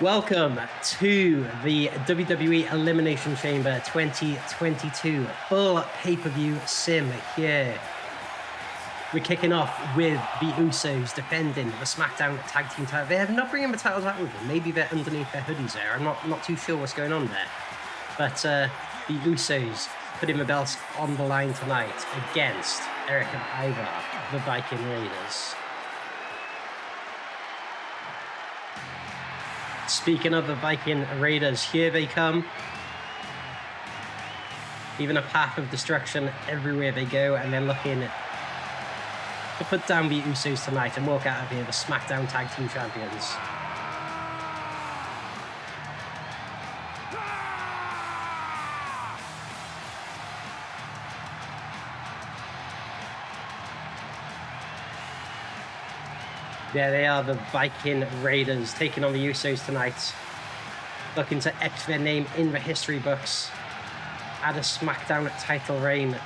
Welcome to the WWE Elimination Chamber 2022 full pay-per-view sim here. We're kicking off with the Usos defending the SmackDown Tag Team title. They're not bringing the titles out with them. Maybe they're underneath their hoodies there. I'm not too sure what's going on there. But the Usos putting the belts on the line tonight against Eric and Ivar, the Viking Raiders. Speaking of the Viking Raiders, here they come. Even a path of destruction everywhere they go, and they're looking to put down the Usos tonight and walk out of here the SmackDown Tag Team Champions. There they are, the Viking Raiders, taking on the Usos tonight. Looking to etch their name in the history books. Add a SmackDown title reign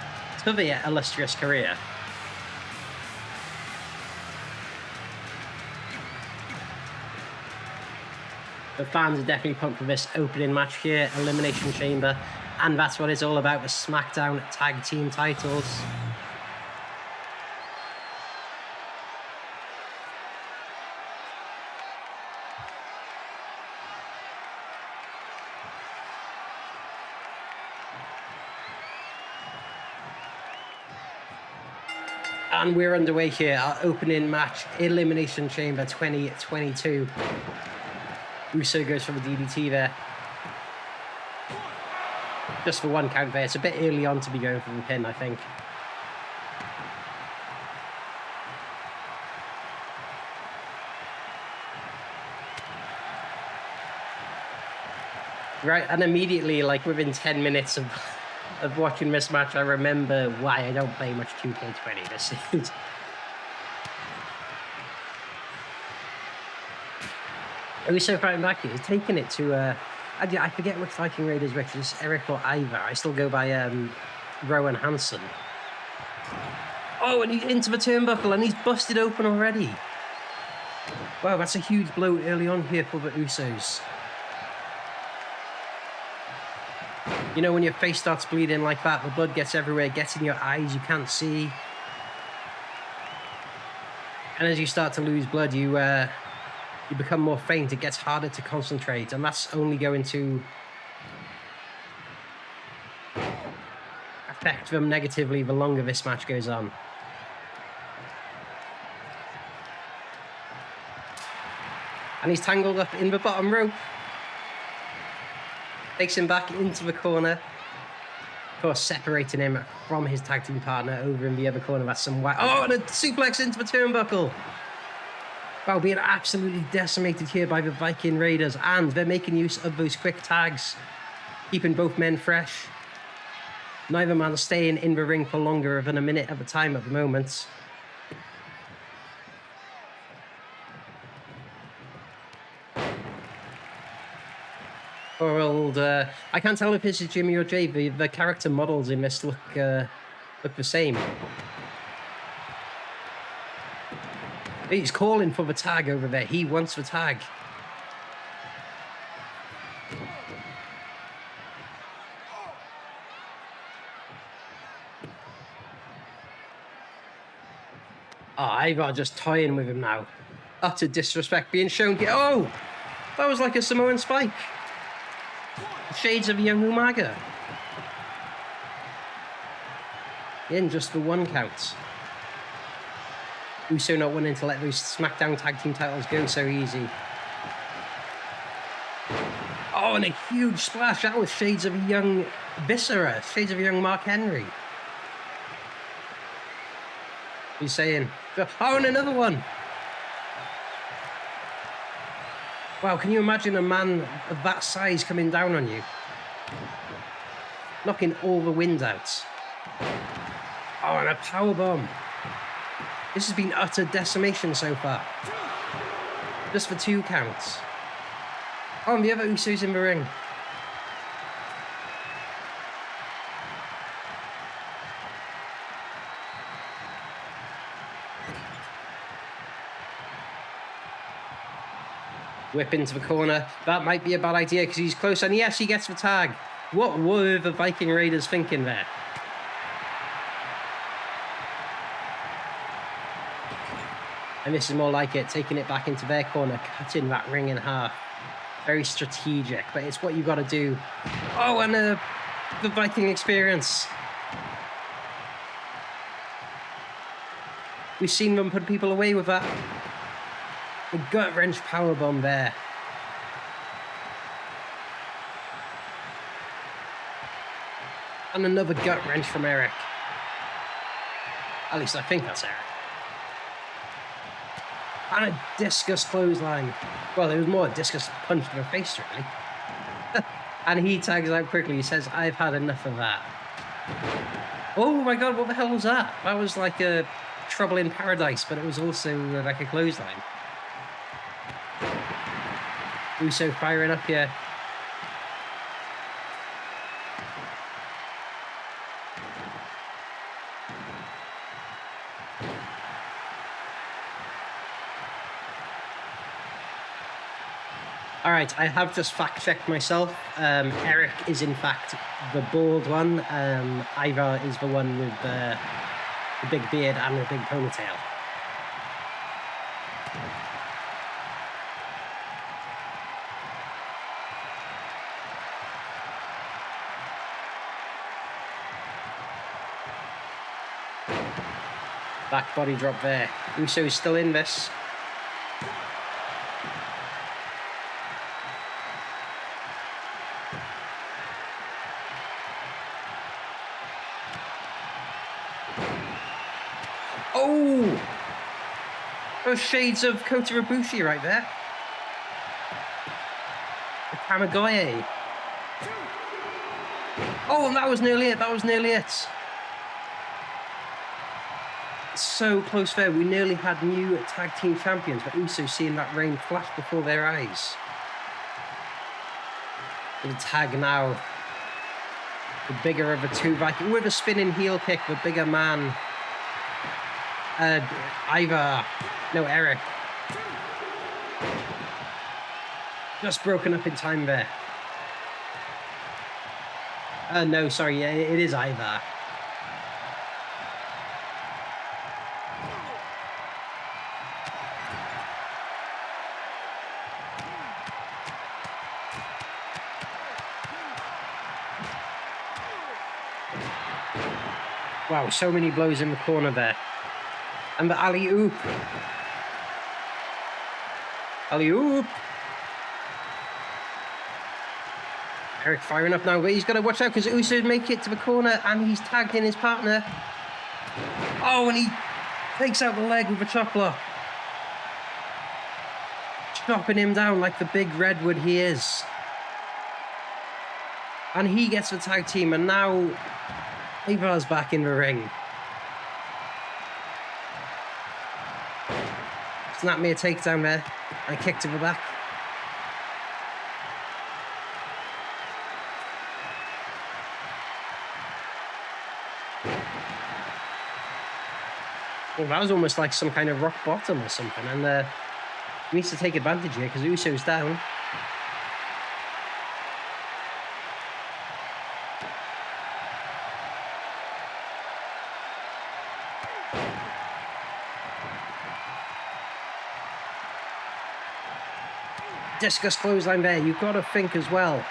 to their illustrious career. The fans are definitely pumped for this opening match here, Elimination Chamber. And that's what it's all about, the SmackDown Tag Team titles. And we're underway here, our opening match, Elimination Chamber 2022. Uso goes for the DDT there. Just for one count there. It's a bit early on to be going for the pin, I think. Right, and immediately, like within 10 minutes of watching this match, I remember why I don't play much 2K20 this season. Uso fighting back here, he's taking it to, I forget which Viking Raiders, which is Eric or Ivar. I still go by Rowan Hansen. Oh, and he's into the turnbuckle, and he's busted open already. Wow, that's a huge blow early on here for the Usos. You know, when your face starts bleeding like that, the blood gets everywhere, gets in your eyes, you can't see. And as you start to lose blood, you become more faint, it gets harder to concentrate, and that's only going to affect them negatively the longer this match goes on. And he's tangled up in the bottom rope. Takes him back into the corner. Of course, separating him from his tag team partner over in the other corner. That's some white. Oh, and a suplex into the turnbuckle. Wow, being absolutely decimated here by the Viking Raiders. And they're making use of those quick tags, keeping both men fresh. Neither man is staying in the ring for longer than a minute at a time at the moment. Or old, I can't tell if this is Jimmy or Jay. The character models in this look the same. He's calling for the tag over there. He wants the tag. Oh, Ivar just toying with him now. Utter disrespect being shown here. Oh, that was like a Samoan spike. Shades of young Umaga. In just the one count. Uso not wanting to let those SmackDown Tag Team titles go so easy. Oh, and a huge splash. That was shades of a young Viscera. Shades of a young Mark Henry. He's saying, oh, and another one. Wow, can you imagine a man of that size coming down on you? Knocking all the wind out. Oh, and a powerbomb. This has been utter decimation so far. Just for 2 counts. Oh, and the other Usos in the ring. Whip into the corner. That might be a bad idea because he's close. And yes, he gets the tag. What were the Viking Raiders thinking there? And this is more like it. Taking it back into their corner. Cutting that ring in half. Very strategic. But it's what you've got to do. Oh, and the Viking experience. We've seen them put people away with that. A gut-wrench powerbomb there. And another gut-wrench from Eric. At least I think that's Eric. And a discus clothesline. Well, it was more a discus punch to the face, really. And he tags out quickly. He says, I've had enough of that. Oh my god, what the hell was that? That was like a trouble in paradise, but it was also like a clothesline. Uso firing up here. Alright, I have just fact-checked myself. Eric is in fact the bald one. Ivar is the one with the big beard and the big ponytail. Back body drop there. Uso is still in this. Oh! Those shades of Kota Ibushi right there. The Kamigoye. Oh, that was nearly it. That was nearly it. So close there. We nearly had new tag team champions, but also seeing that reign flash before their eyes. The tag now. The bigger of the two Vikings. With a spinning heel kick, the bigger man. Eric. Just broken up in time there. No, sorry, yeah, it is Ivar. Wow, so many blows in the corner there. And the alley-oop. Alley-oop. Eric firing up now, but he's got to watch out because Uso make it to the corner and he's tagged in his partner. Oh, and he takes out the leg with a chop block. Chopping him down like the big redwood he is. And he gets the tag team, and now Ivar's back in the ring. Snapped me a takedown there. I kicked to the back. Well, that was almost like some kind of rock bottom or something. And he needs to take advantage here because Uso's down. Discus clothesline there. You've got to think as well,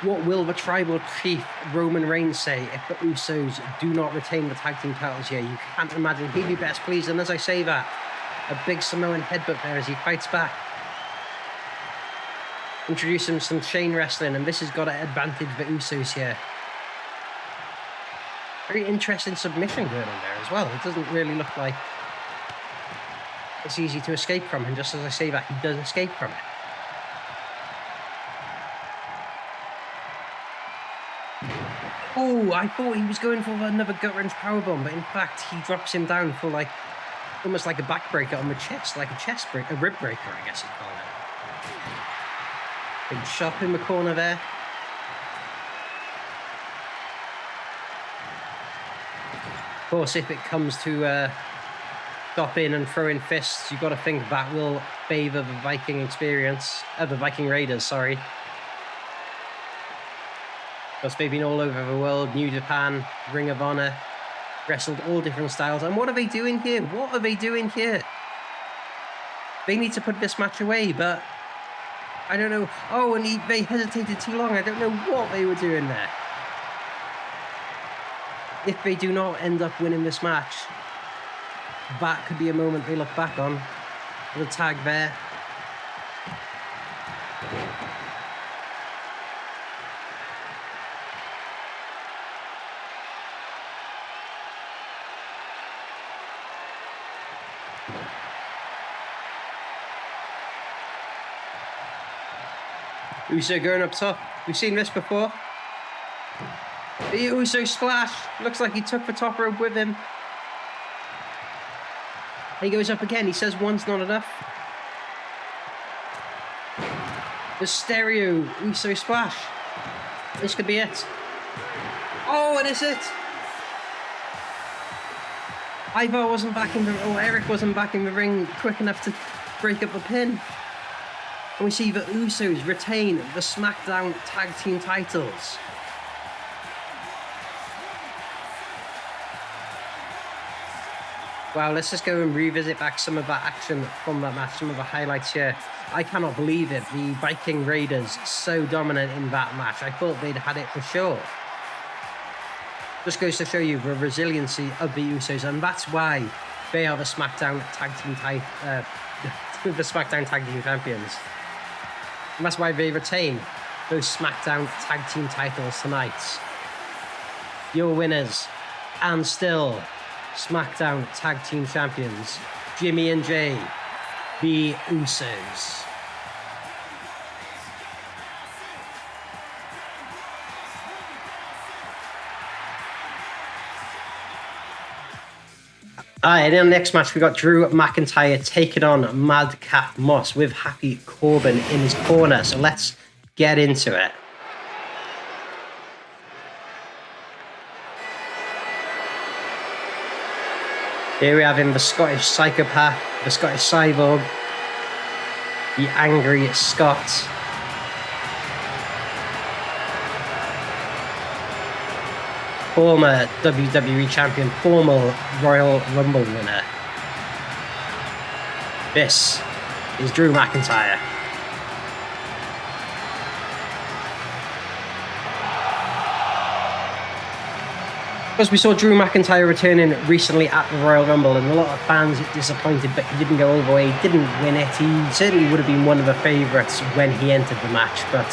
what will the tribal chief Roman Reigns say if the Usos do not retain the tag team titles here? You can't imagine he'd be best pleased. And as I say that, a big Samoan headbutt there as he fights back. Introducing some chain wrestling, and this has got to advantage the Usos here. Very interesting submission going on there as well. It doesn't really look like it's easy to escape from, and just as I say that, he does escape from it. Oh, I thought he was going for another gut-wrench powerbomb, but in fact, he drops him down for like, almost like a backbreaker on the chest, like a chest break, a rib breaker, I guess you'd call it. Big chop in the corner there. Of course, if it comes to stopping and throwing fists. You've got to think that will favour the Viking experience. The Viking Raiders, sorry. Because they've been all over the world. New Japan, Ring of Honor, wrestled all different styles. And what are they doing here? What are they doing here? They need to put this match away, but I don't know. Oh, and they hesitated too long. I don't know what they were doing there. If they do not end up winning this match, that could be a moment they look back on. The tag there. Uso going up top. We've seen this before. The Uso splash. Looks like he took the top rope with him. He goes up again. He says one's not enough. The stereo Uso splash. This could be it. Oh, and it's it. Ivar wasn't back in the... Oh, Eric wasn't back in the ring quick enough to break up the pin. And we see the Usos retain the SmackDown Tag Team titles. Wow, let's just go and revisit back some of that action from that match, some of the highlights here. I cannot believe it. The Viking Raiders so dominant in that match. I thought they'd had it for sure. Just goes to show you the resiliency of the Usos, and that's why they are the SmackDown Tag Team the SmackDown Tag Team champions. And that's why they retain those SmackDown Tag Team titles tonight. Your winners, and still SmackDown Tag Team champions, Jimmy and Jay, the Usos. Alright, in the next match, we got Drew McIntyre taking on Madcap Moss with Happy Corbin in his corner. So let's get into it. Here we have him, the Scottish psychopath, the Scottish cyborg, the angry Scot. Former WWE champion, former Royal Rumble winner. This is Drew McIntyre. Because we saw Drew McIntyre returning recently at the Royal Rumble, and a lot of fans disappointed, but he didn't go all the way, didn't win it. He certainly would have been one of the favourites when he entered the match, but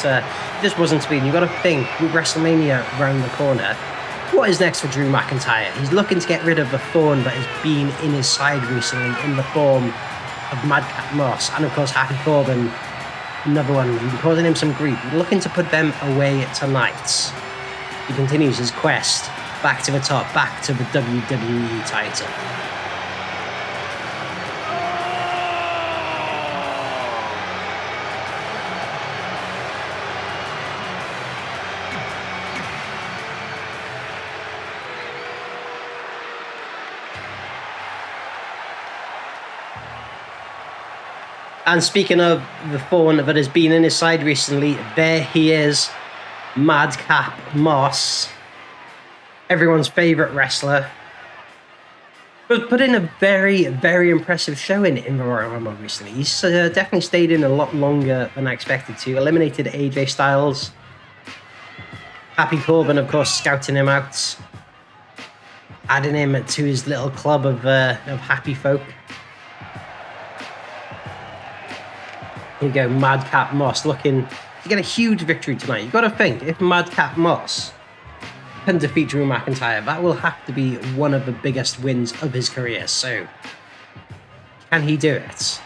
this wasn't to be. And you've got to think, with WrestleMania around the corner, what is next for Drew McIntyre? He's looking to get rid of the thorn that has been in his side recently in the form of Madcap Moss, and of course Happy Corbin, another one. He's been causing him some grief. He's looking to put them away tonight. He continues his quest back to the top, back to the WWE title. And speaking of the thorn that has been in his side recently, there he is, Madcap Moss, everyone's favourite wrestler, but put in a very, very impressive showing in the Royal Rumble recently. He's definitely stayed in a lot longer than I expected to. Eliminated AJ Styles. Happy Corbin, of course, scouting him out, adding him to his little club of happy folk. Here you go, Madcap Moss looking to get a huge victory tonight. You've got to think, if Madcap Moss can defeat Drew McIntyre, that will have to be one of the biggest wins of his career. So, can he do it?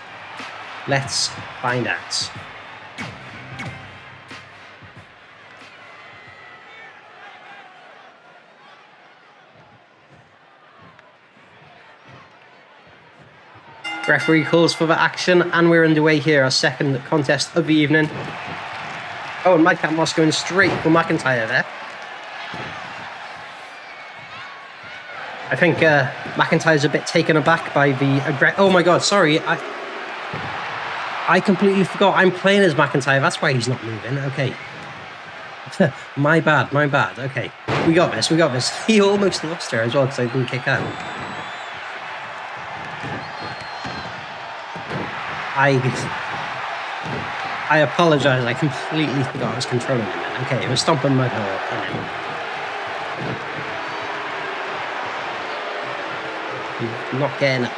Let's find out. Referee calls for the action, and we're underway here, our second contest of the evening. Oh, and Madcap Moss going straight for McIntyre there. I think McIntyre's a bit taken aback by the oh my god, sorry. I completely forgot I'm playing as McIntyre. That's why he's not moving. Okay. my bad. Okay. We got this. He almost lost her as well because I didn't kick out. I apologise. I completely forgot I was controlling him then. Okay, it was stomping mud hole in him. He's not getting it.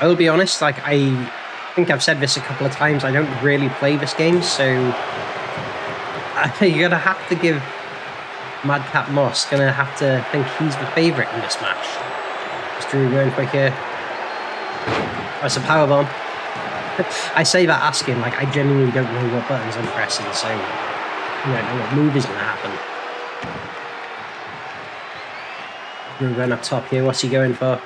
I will be honest, like, I think I've said this a couple of times, I don't really play this game, so you're going to have to give Madcap Moss, going to have to think he's the favourite in this match. Just Drew going quick here. That's a powerbomb. I say that asking, like, I genuinely don't know what buttons I'm pressing, so I don't know what move is going to happen. Drew going up top here, what's he going for?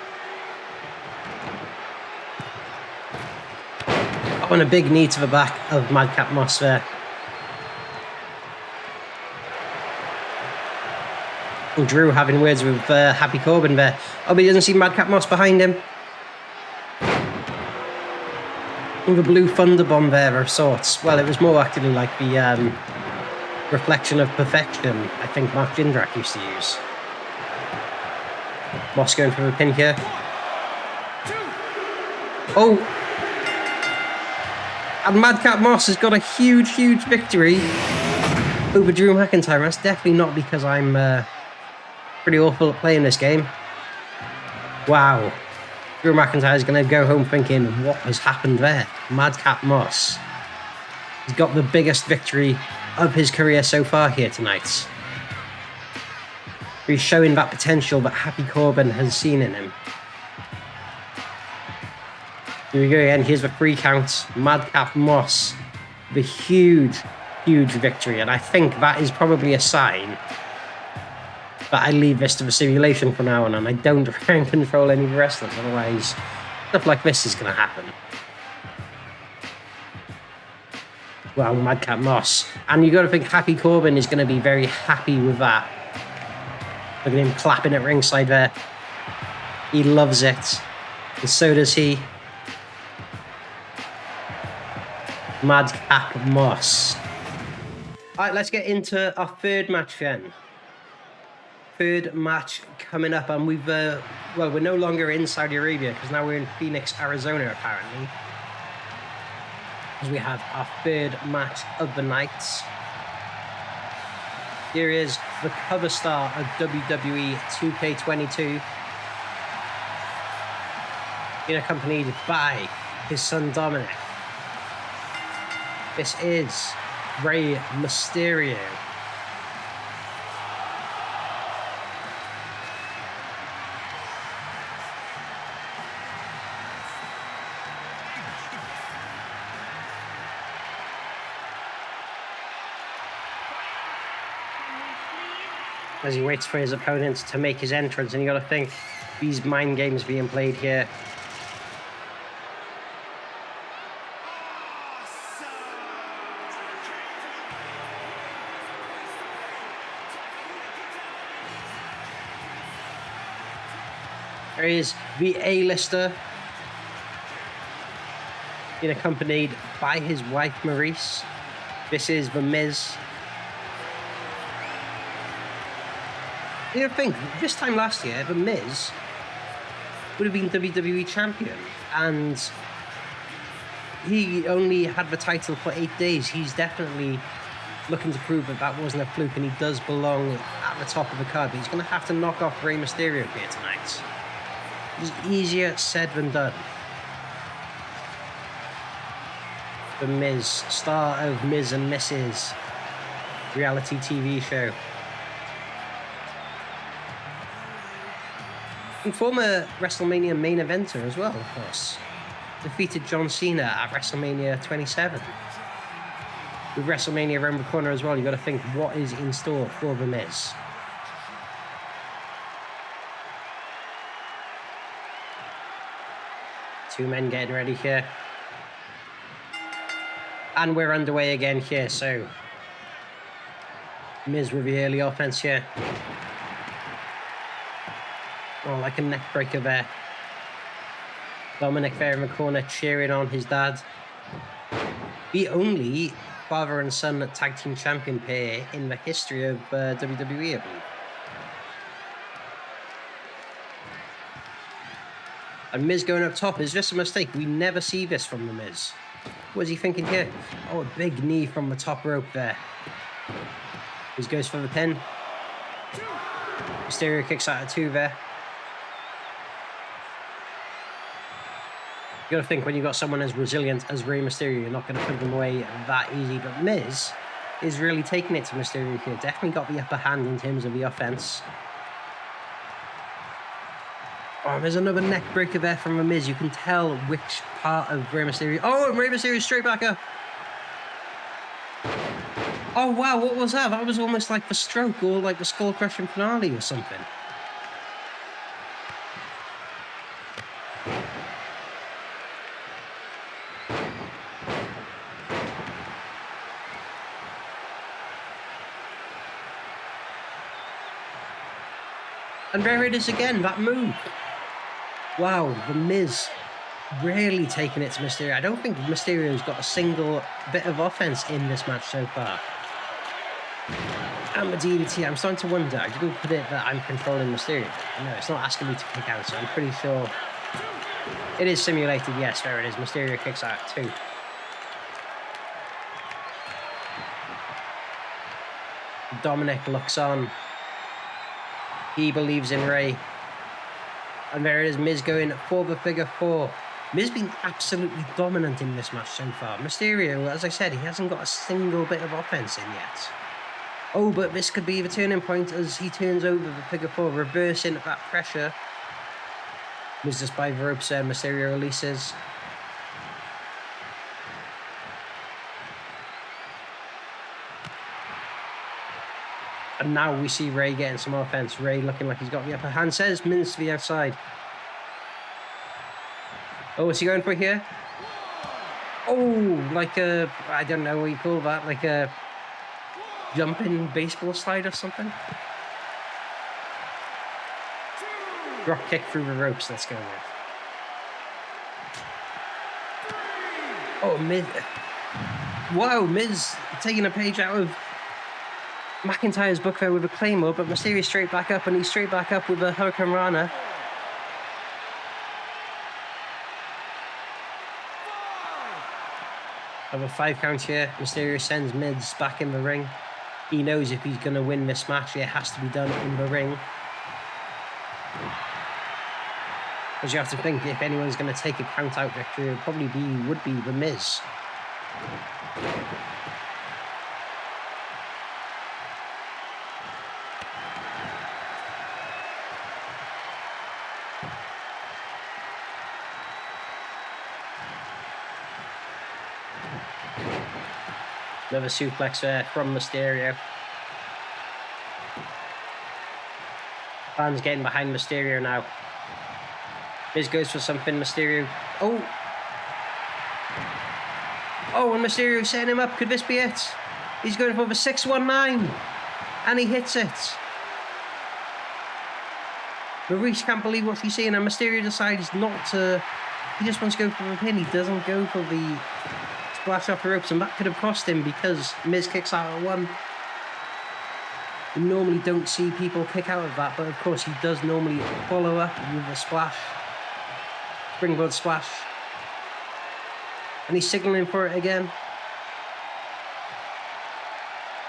On a big knee to the back of Madcap Moss there. And Drew having words with Happy Corbin there. Oh, but he doesn't see Madcap Moss behind him. And the blue thunder bomb there of sorts. Well, it was more actually like the reflection of perfection I think Mark Jindrak used to use. Moss going for the pin here. Oh! And Madcap Moss has got a huge victory over Drew McIntyre. That's definitely not because I'm pretty awful at playing this game. Wow. Drew McIntyre is going to go home thinking, what has happened there? Madcap Moss. He's got the biggest victory of his career so far here tonight. He's showing that potential that Happy Corbin has seen in him. Here we go again, here's the 3 count. Madcap Moss, the huge victory. And I think that is probably a sign that I leave this to the simulation from now on and I don't try and control any of the wrestlers, otherwise stuff like this is going to happen. Well, Madcap Moss. And you've got to think Happy Corbin is going to be very happy with that. Look at him clapping at ringside there. He loves it. And so does he. Madcap Moss. Alright, let's get into our third match then. Third match coming up, and we've well, we're no longer in Saudi Arabia because now we're in Phoenix, Arizona apparently. Because we have our third match of the night. Here is the cover star of WWE 2K20, being accompanied by his son Dominic. This is Rey Mysterio. As he waits for his opponents to make his entrance, and you got to think these mind games being played here. There is the A-lister, being accompanied by his wife Maurice. This is The Miz. You think this time last year, The Miz would have been WWE champion, and he only had the title for 8 days. He's definitely looking to prove that that wasn't a fluke, and he does belong at the top of the card. But he's going to have to knock off Rey Mysterio here tonight. It's easier said than done. The Miz, star of Miz and Mrs. reality TV show. And former WrestleMania main eventer as well, of course. Defeated John Cena at WrestleMania 27. With WrestleMania around the corner as well, you've got to think what is in store for The Miz. Two men getting ready here. And we're underway again here, so Miz with the early offense here. Oh, like a neck breaker there. Dominic there in the corner cheering on his dad. The only father and son tag team champion pair in the history of WWE, I believe. And Miz going up top. Is this a mistake? We never see this from the Miz. What is he thinking here? Oh, a big knee from the top rope there. Miz goes for the pin. Mysterio kicks out at 2 there. You got to think when you've got someone as resilient as Rey Mysterio, you're not going to put them away that easy. But Miz is really taking it to Mysterio here. Definitely got the upper hand in terms of the offense. Oh, there's another neck breaker there from the Miz. You can tell which part of Rey Mysterio. Oh, and Rey Mysterio straight back up. Oh, wow, what was that? That was almost like the stroke or like the skull crushing finale or something. And there it is again, that move. Wow, the Miz really taking it to Mysterio. I don't think Mysterio's got a single bit of offense in this match so far. And the DDT, I'm starting to wonder. I didn't put it that I'm controlling Mysterio. No, it's not asking me to kick out, so I'm pretty sure it is simulated. Yes, there it is. Mysterio kicks out at 2. Dominic looks on. He believes in Rey. And there it is, Miz going for the figure 4. Miz been absolutely dominant in this match so far. Mysterio, as I said, he hasn't got a single bit of offense in yet. Oh, but this could be the turning point as he turns over the figure 4, reversing that pressure. Miz just by the ropes there, Mysterio releases. And now we see Rey getting some offense. Rey looking like he's got the upper hand. Says Miz to the outside. Oh, what's he going for here? Oh, like a, I don't know what you call that. Like a jumping baseball slide or something. Drop kick through the ropes. Let's go with. Oh, Miz. Wow, Miz taking a page out of McIntyre's book there with a Claymore, but Mysterio straight back up, and he's straight back up with a Hurricane Rana. Have a 5 count here. Mysterio sends Miz back in the ring. He knows if he's going to win this match, it has to be done in the ring. Because you have to think, if anyone's going to take a count-out victory, it probably would be the Miz. Another suplex there from Mysterio. Fans getting behind Mysterio now. Miz goes for something. Mysterio. Oh! Oh, and Mysterio setting him up. Could this be it? He's going for the 619. And he hits it. Maurice can't believe what she's seeing. And Mysterio decides not to. He just wants to go for the pin. He doesn't go for the splash off the ropes, and that could have cost him because Miz kicks out at 1. You normally don't see people kick out of that, but of course he does normally follow up with a splash. Springboard splash. And he's signaling for it again.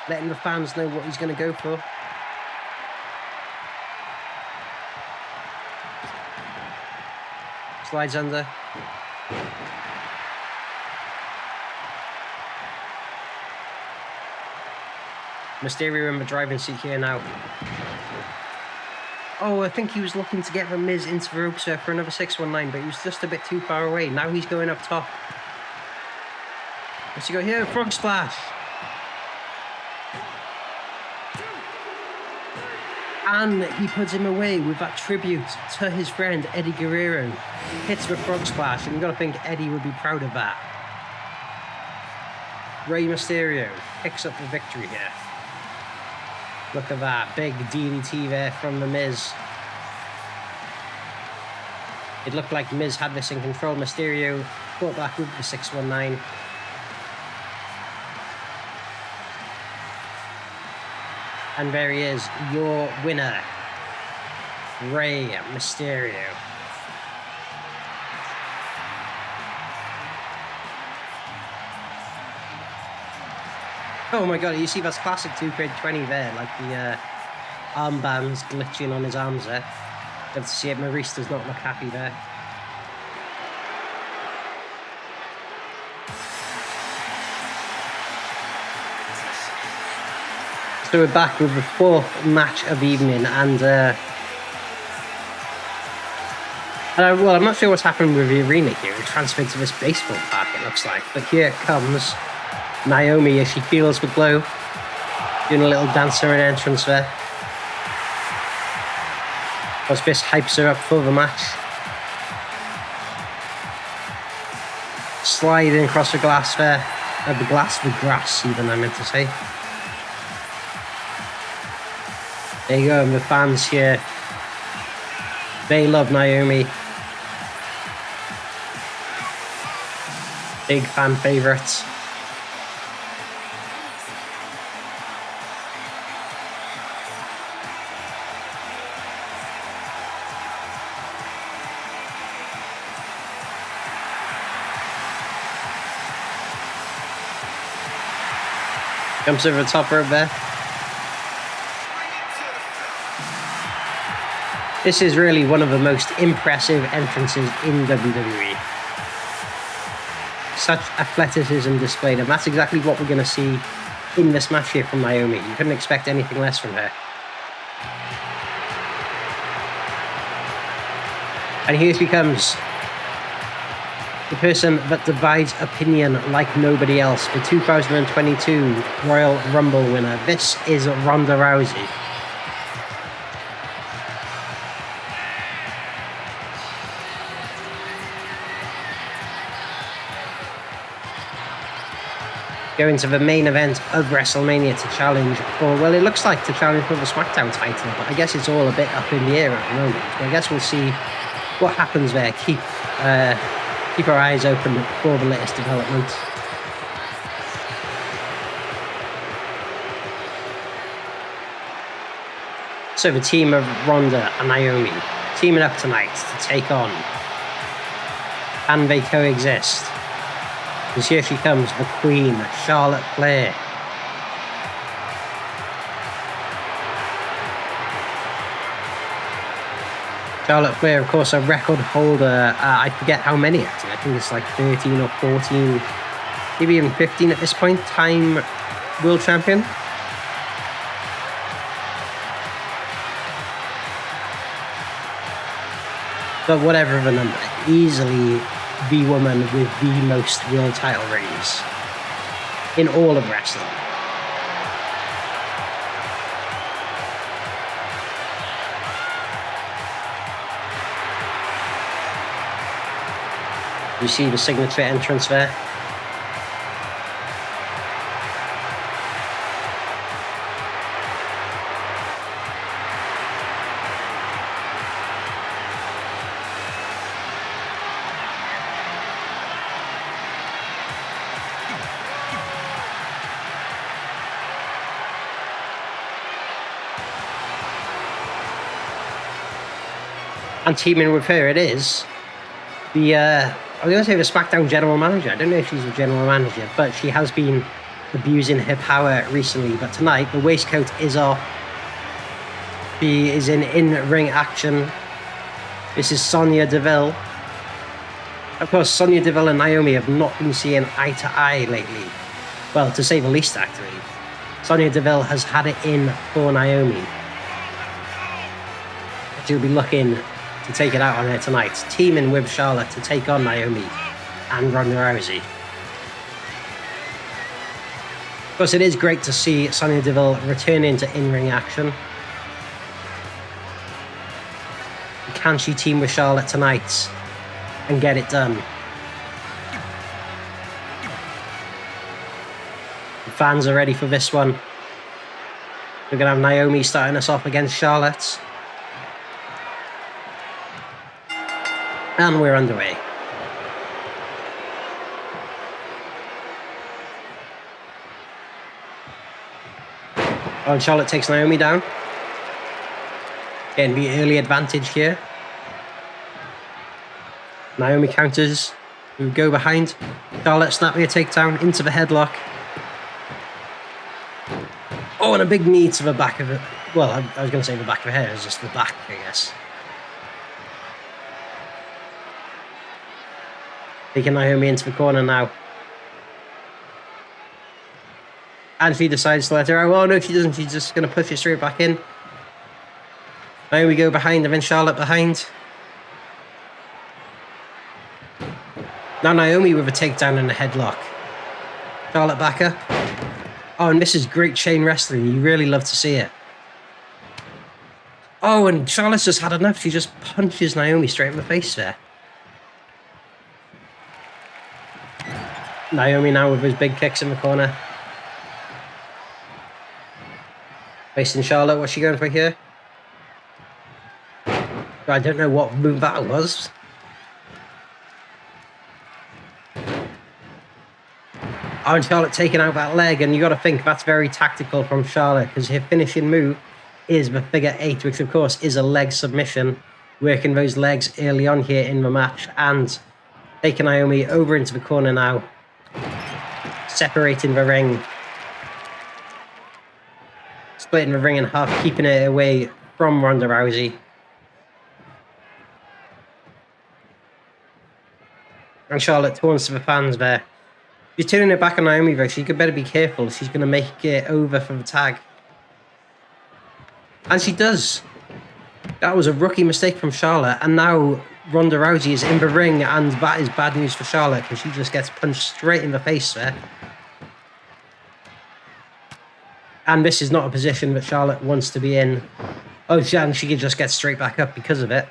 Letting the fans know what he's going to go for. Slides under. Mysterio in the driving seat here now. Oh, I think he was looking to get the Miz into the ropes there for another 619, but he was just a bit too far away. Now he's going up top. What's he got here? Frog splash. And he puts him away with that tribute to his friend Eddie Guerrero. Hits the frog splash, and you've got to think Eddie would be proud of that. Rey Mysterio picks up the victory here. Look at that. Big DDT there from The Miz. It looked like Miz had this in control. Mysterio fought back with the 619. And there he is, your winner, Rey Mysterio. Oh my god, you see that's classic 2K20 there, like the armbands glitching on his arms there. Good to see it. Maurice does not look happy there. So we're back with the fourth match of the evening, and well, I'm not sure what's happened with the arena here. It transferred to this baseball park, it looks like. But here comes Naomi as she feels the glow, doing a little dance or an entrance there. Of course, this hypes her up for the match. Sliding across the glass there. The grass even, I meant to say. There you go, and the fans here, they love Naomi. Big fan favourites. Jumps over the top rope there. This is really one of the most impressive entrances in WWE. Such athleticism displayed, and that's exactly what we're going to see in this match here from Naomi. You couldn't expect anything less from her. And here she comes. The person that divides opinion like nobody else. The 2022 Royal Rumble winner. This is Ronda Rousey. Going to the main event of WrestleMania to challenge for, well, it looks like to challenge for the SmackDown title, but I guess it's all a bit up in the air at the moment. So I guess we'll see what happens there. Keep our eyes open for the latest developments. So the team of Ronda and Naomi teaming up tonight to take on. Can they coexist? Because here she comes, the Queen, Charlotte Flair. Charlotte Flair, of course, a record holder. I forget how many, actually. I think it's like 13 or 14, maybe even 15 at this point. Time world champion. But whatever the number, easily the woman with the most world title reigns in all of wrestling. You see the signature entrance there. And teaming with her, it is the I was going to say the SmackDown general manager. I don't know if she's the general manager, but she has been abusing her power recently. But tonight, the waistcoat is off. She is in-ring action. This is Sonya Deville. Of course, Sonya Deville and Naomi have not been seeing eye to eye lately. Well, to say the least, actually. Sonya Deville has had it in for Naomi. She'll be looking to take it out on her tonight, teaming with Charlotte to take on Naomi and Ronda Rousey. Of course, it is great to see Sonya Deville returning to in-ring action. Can she team with Charlotte tonight and get it done? The fans are ready for this one. We're going to have Naomi starting us off against Charlotte. And we're underway. Oh, and Charlotte takes Naomi down. Getting the early advantage here. Naomi counters. We go behind. Charlotte snapping a takedown into the headlock. Oh, and a big knee to the back of it. Well, I was going to say the back of her head. It's just the back, I guess. Taking Naomi into the corner now. And she decides to let her out. Oh, no, she doesn't. She's just going to push it straight back in. Naomi go behind, and then Charlotte behind. Now Naomi with a takedown and a headlock. Charlotte back up. Oh, and this is great chain wrestling. You really love to see it. Oh, and Charlotte's just had enough. She just punches Naomi straight in the face there. Naomi now with his big kicks in the corner. Facing Charlotte. What's she going for here? I don't know what move that was. Oh, and Charlotte taking out that leg, and you got to think that's very tactical from Charlotte, because her finishing move is the figure 8, which of course is a leg submission, working those legs early on here in the match, and taking Naomi over into the corner now, separating the ring, splitting the ring in half, keeping it away from Ronda Rousey. And Charlotte taunts to the fans there. She's turning it back on Naomi though. She better be careful. She's going to make it over for the tag. And she does. That was a rookie mistake from Charlotte. And now Ronda Rousey is in the ring. And that is bad news for Charlotte, because she just gets punched straight in the face there. And this is not a position that Charlotte wants to be in. Oh, and she can just get straight back up because of it.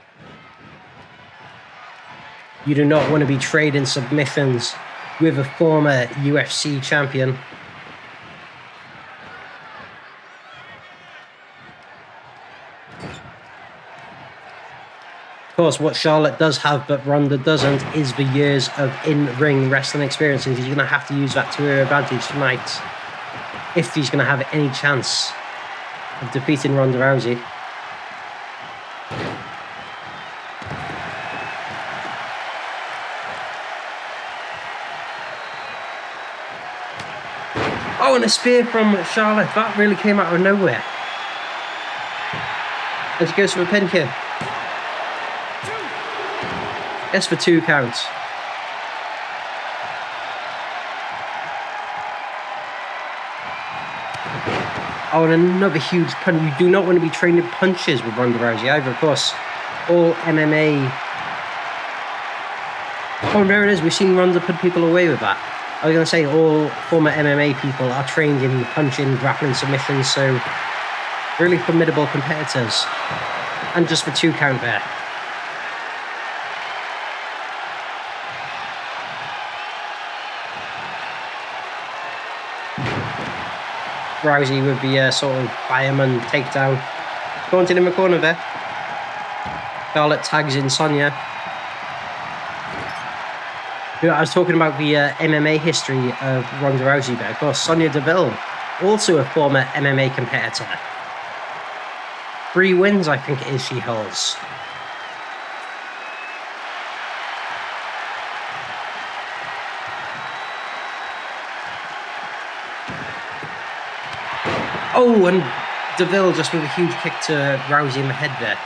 You do not want to be trading submissions with a former UFC champion. Of course, what Charlotte does have but Ronda doesn't is the years of in-ring wrestling experience, and she's going to have to use that to her advantage tonight if she's going to have any chance of defeating Ronda Rousey. Oh, and a spear from Charlotte. That really came out of nowhere. And she goes for a pin kick. Yes, for 2 counts. Oh, and another huge punch. You do not want to be training punches with Ronda Rousey either, of course. All MMA. Oh, and there it is. We've seen Ronda put people away with that. I was going to say all former MMA people are trained in punching, grappling, submissions, so really formidable competitors. And just for 2 count there. Rousey with the sort of fireman takedown. Taunting in the corner there. Charlotte tags in Sonya. I was talking about the MMA history of Ronda Rousey there. Of course, Sonya Deville, also a former MMA competitor. 3 wins, I think it is, she holds. Oh, and Deville just with a huge kick to Rousey in the head there.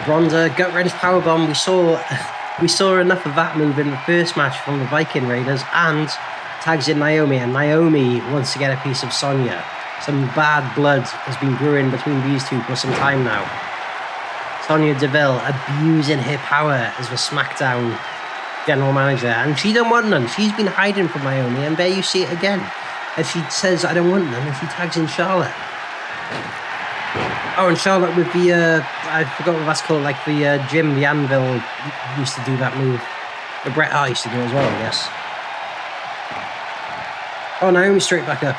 Ronda gut-wrench powerbomb. We saw enough of that move in the first match from the Viking Raiders, and tags in Naomi, and Naomi wants to get a piece of Sonya. Some bad blood has been brewing between these two for some time now. Sonya Deville abusing her power as the SmackDown general manager, and she don't want none. She's been hiding from Naomi, and there you see it again. As she says, I don't want none, and she tags in Charlotte. Oh, and Charlotte with the, I forgot what that's called, like the Jim, the Anvil used to do that move. But Bret Hart used to do it as well, I guess. Oh, Naomi straight back up.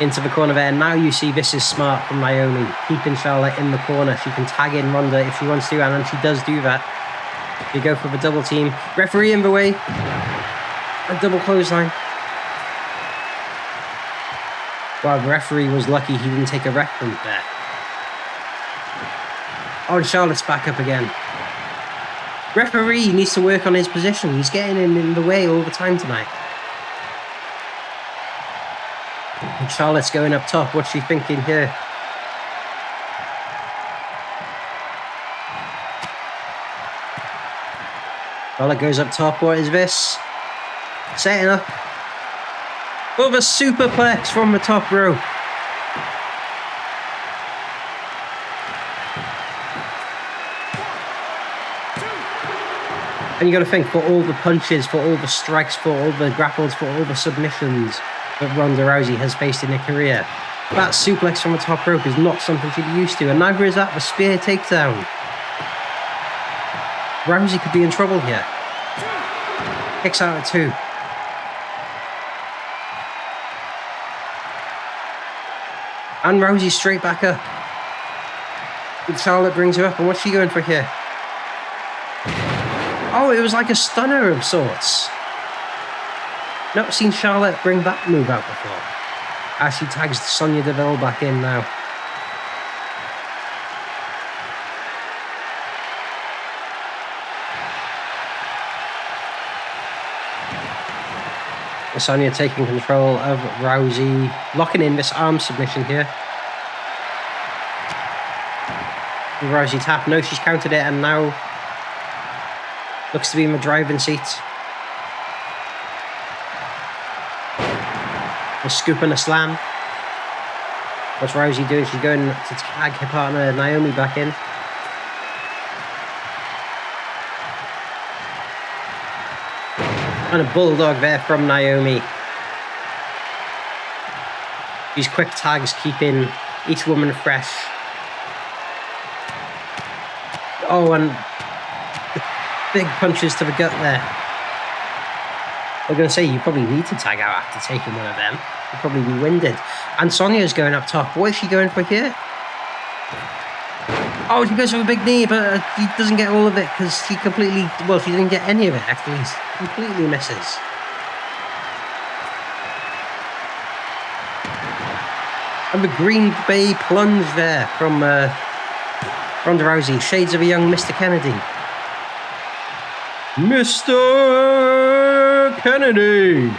Into the corner there. Now you see this is smart from Naomi. Keeping Charlotte in the corner. She can tag in Ronda if she wants to, and then she does do that. You go for the double team. Referee in the way. A double clothesline. Wow, the referee was lucky he didn't take a ref bump there. Oh, and Charlotte's back up again. Referee needs to work on his position. He's getting in the way all the time tonight. And Charlotte's going up top. What's she thinking here? Charlotte goes up top. What is this? Setting up. Over superplex from the top rope. And you got to think, for all the punches, for all the strikes, for all the grapples, for all the submissions that Ronda Rousey has faced in her career, that suplex from the top rope is not something she'd be used to, and neither is that the spear takedown. Rousey could be in trouble here. Kicks out at 2. And Rousey straight back up. And Charlotte brings her up, and what's she going for here? Oh, it was like a stunner of sorts. Not seen Charlotte bring that move out before. As she tags Sonya Deville back in now. Sonya taking control of Rousey, locking in this arm submission here. Rousey tap, no, she's countered it, and now looks to be in the driving seat. A scoop and a slam. What's Rousey doing? She's going to tag her partner Naomi back in. And a bulldog there from Naomi. These quick tags keeping each woman fresh. Oh, and big punches to the gut there. I'm going to say you probably need to tag out after taking one of them. You'll probably be winded. And Sonya's going up top. What is she going for here? Oh, she goes for a big knee, but she doesn't get all of it because she completely... Well, she didn't get any of it, actually. She completely misses. And the Green Bay plunge there from Ronda Rousey. Shades of a young Mr. Kennedy. Mr. Kennedy!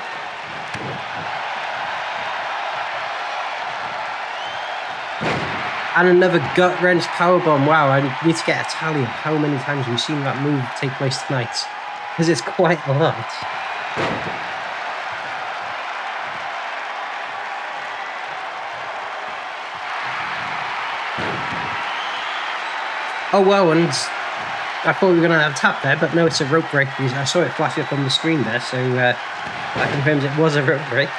And another gut-wrench powerbomb. Wow, I need to get a tally of how many times we've seen that move take place tonight. Because it's quite a lot. Oh, wow, and I thought we were going to have a tap there, but no, it's a rope break. I saw it flash up on the screen there, so that confirms it was a rope break.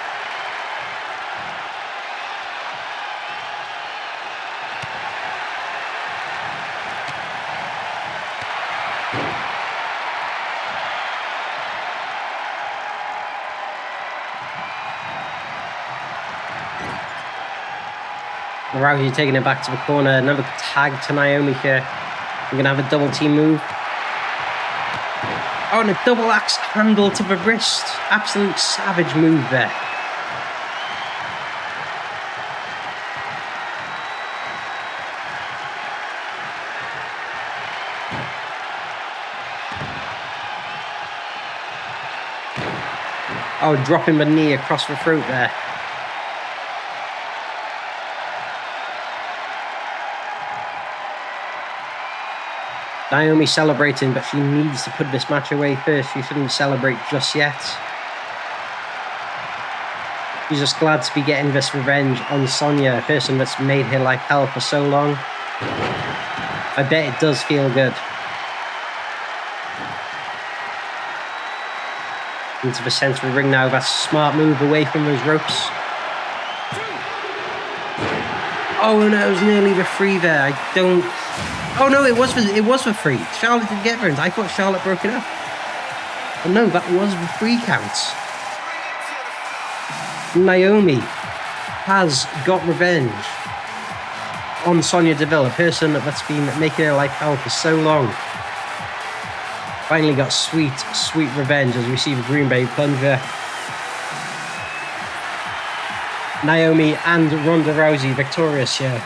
Rousey taking it back to the corner. Another tag to Naomi here. We're going to have a double team move. Oh, and a double axe handle to the wrist. Absolute savage move there. Oh, dropping the knee across the throat there. Naomi celebrating, but she needs to put this match away first. She shouldn't celebrate just yet. She's just glad to be getting this revenge on Sonya, a person that's made her life hell for so long. I bet it does feel good. Into the centre of the ring now. That's a smart move away from those ropes. Oh no, it was nearly the free there. I don't... Oh no, it was for free. Charlotte didn't get burned. I thought Charlotte broke it up. But no, that was the 3 count. Naomi has got revenge on Sonya Deville, a person that's been making her life hell for so long. Finally got sweet, sweet revenge as we receive a Green Bay plunger. Naomi and Ronda Rousey victorious here.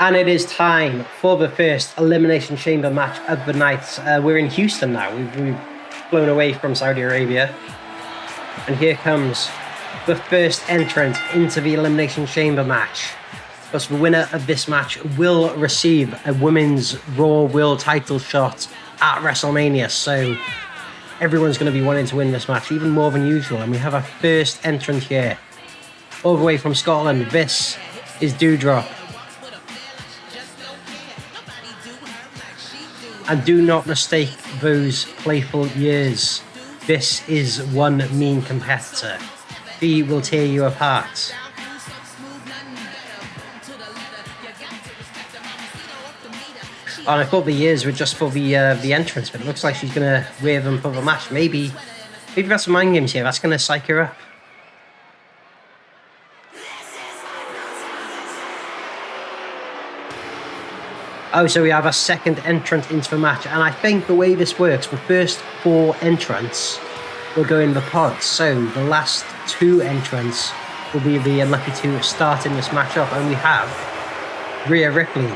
And it is time for the first Elimination Chamber match of the night. We're in Houston now. We've flown away from Saudi Arabia. And here comes the first entrant into the Elimination Chamber match. Because the winner of this match will receive a Women's Raw World title shot at WrestleMania. So everyone's going to be wanting to win this match, even more than usual. And we have a first entrant here. All the way from Scotland, this is Doudrop. And do not mistake those playful years. This is one mean competitor. He will tear you apart. And I thought the years were just for the entrance, but it looks like she's going to wear them for the match. Maybe that's some mind games here. That's going to psych her up. Oh, so we have a second entrant into the match. And I think the way this works, the first 4 entrants will go in the pods. So the last 2 entrants will be the unlucky to start in this match up. And we have Ria Ripley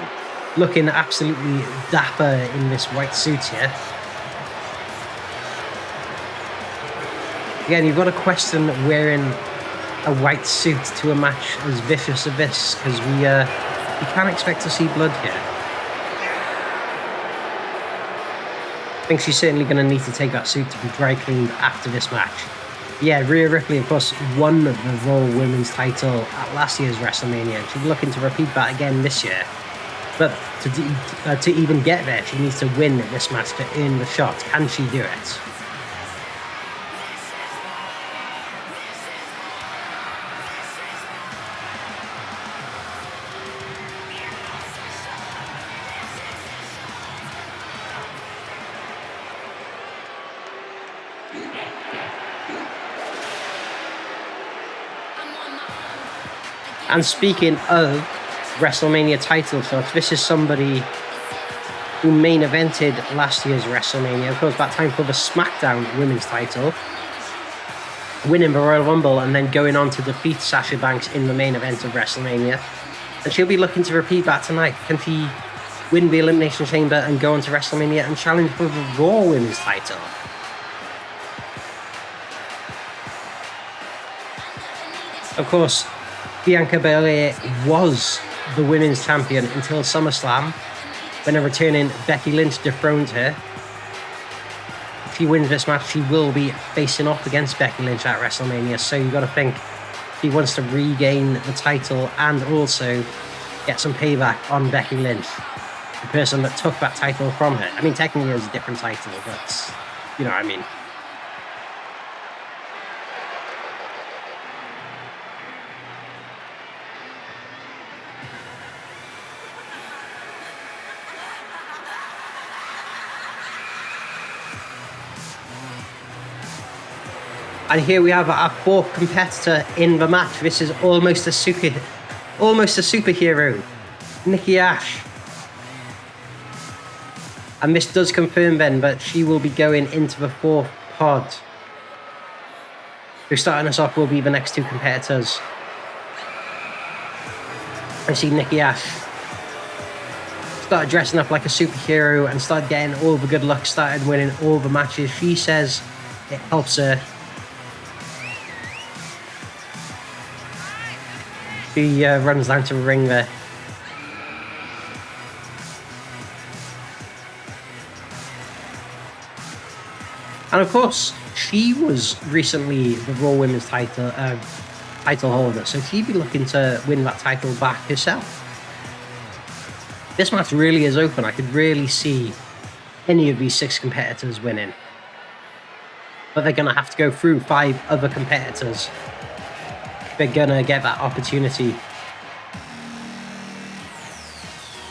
looking absolutely dapper in this white suit here. Again, you've got to question wearing a white suit to a match as vicious as this, because we can't expect to see blood here. I think she's certainly going to need to take that suit to be dry cleaned after this match. Yeah, Ria Ripley, of course, won the Raw Women's title at last year's WrestleMania. She's looking to repeat that again this year. But to even get there, she needs to win this match to earn the shot. Can she do it? And speaking of WrestleMania title shots, this is somebody who main evented last year's WrestleMania. Of course, that time for the SmackDown Women's title, winning the Royal Rumble and then going on to defeat Sasha Banks in the main event of WrestleMania. And she'll be looking to repeat that tonight. Can she win the Elimination Chamber and go on to WrestleMania and challenge for the Raw Women's title? Of course, Bianca Belair was the women's champion until SummerSlam, when a returning Becky Lynch dethroned her. If she wins this match, she will be facing off against Becky Lynch at WrestleMania, so you've got to think she wants to regain the title and also get some payback on Becky Lynch, the person that took that title from her. I mean, technically it's a different title, but you know what I mean. And here we have our 4th competitor in the match. This is almost a superhero, Nikki Ash. And this does confirm then that she will be going into the 4th pod. So starting us off will be the next 2 competitors. I see Nikki Ash started dressing up like a superhero and started getting all the good luck, started winning all the matches. She says it helps her. She runs down to the ring there. And of course, she was recently the Raw Women's title holder, so she'd be looking to win that title back herself. This match really is open. I could really see any of these 6 competitors winning. but they're going to have to go through 5 other competitors. They're going to get that opportunity.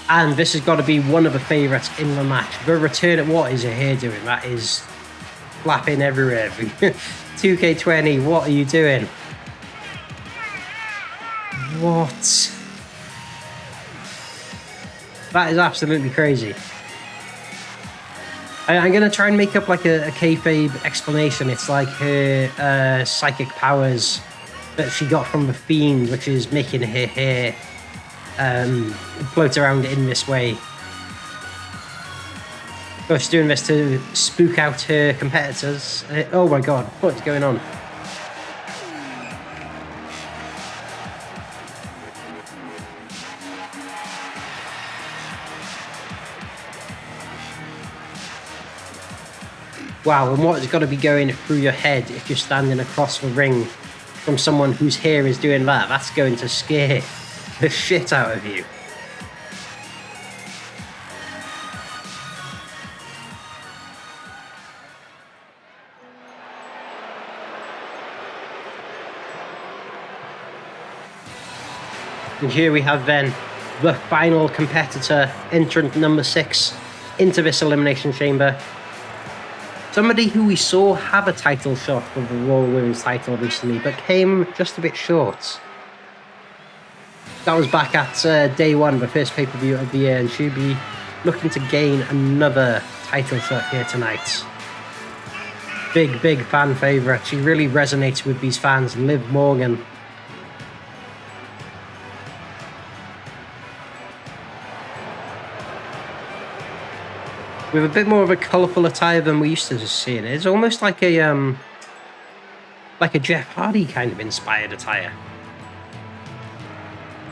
And this has got to be one of the favourites in the match. The return of what is it here doing? That is flapping everywhere. 2K20, what are you doing? What? That is absolutely crazy. I'm going to try and make up like a kayfabe explanation. It's like her psychic powers that she got from the Fiend, which is making her hair float around in this way. So she's doing this to spook out her competitors. Oh my god, what's going on? Wow, and what is got to be going through your head if you're standing across the ring from someone whose hair is doing that? That's going to scare the shit out of you. And here we have then the final competitor, entrant number 6 into this Elimination Chamber. Somebody who we saw have a title shot for the Raw Women's title recently, but came just a bit short. That was back at day 1, the first pay-per-view of the year, and she'll be looking to gain another title shot here tonight. Big fan favourite. She really resonates with these fans. Liv Morgan. With a bit more of a colourful attire than we used to see it. It's almost like a Jeff Hardy kind of inspired attire.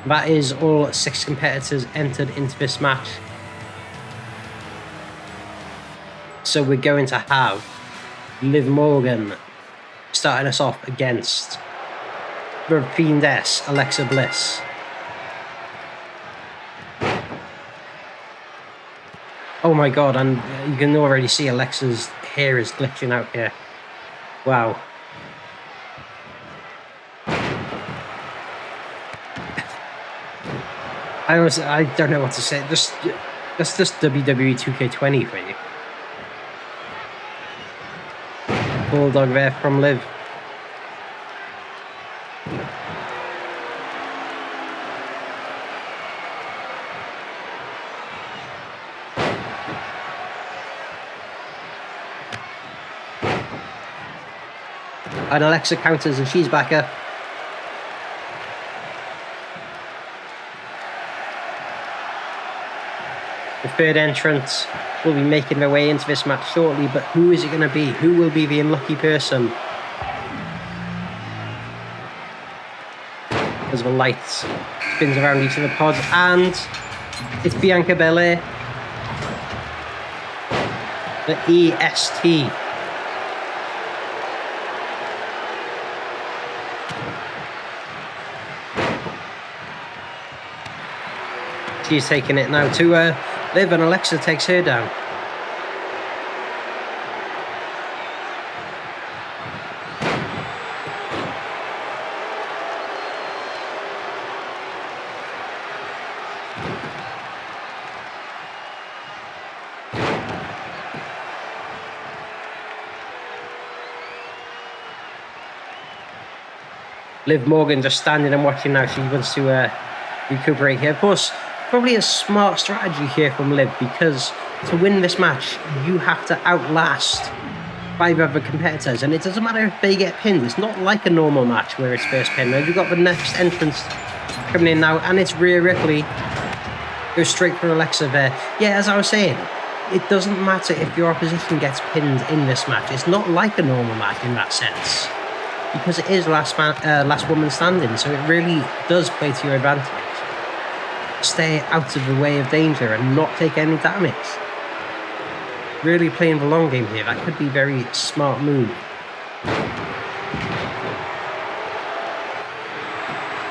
That is all 6 competitors entered into this match. So we're going to have Liv Morgan starting us off against the Fiendess, Alexa Bliss. Oh my god, and you can already see Alexa's hair is glitching out here. Wow. I don't know what to say. That's just WWE 2K20 for you. Bulldog there from Liv. And Alexa counters and she's back up. The third entrant will be making their way into this match shortly, but who is it going to be? Who will be the unlucky person? As the lights spins around each of the pods, and it's Bianca Belair. The EST. She's taking it now to Liv, and Alexa takes her down. Liv Morgan just standing and watching now. She wants to recuperate here. Of course, probably a smart strategy here from Liv, because to win this match, you have to outlast 5 other competitors, and it doesn't matter if they get pinned. It's not like a normal match where it's first pin. Now you've got the next entrance coming in now, and it's Rhea Ripley. Goes straight for Alexa there. Yeah, as I was saying, it doesn't matter if your opposition gets pinned in this match. It's not like a normal match in that sense, because it is last woman standing, so it really does play to your advantage. Stay out of the way of danger and not take any damage. Really playing the long game here. That could be a very smart move.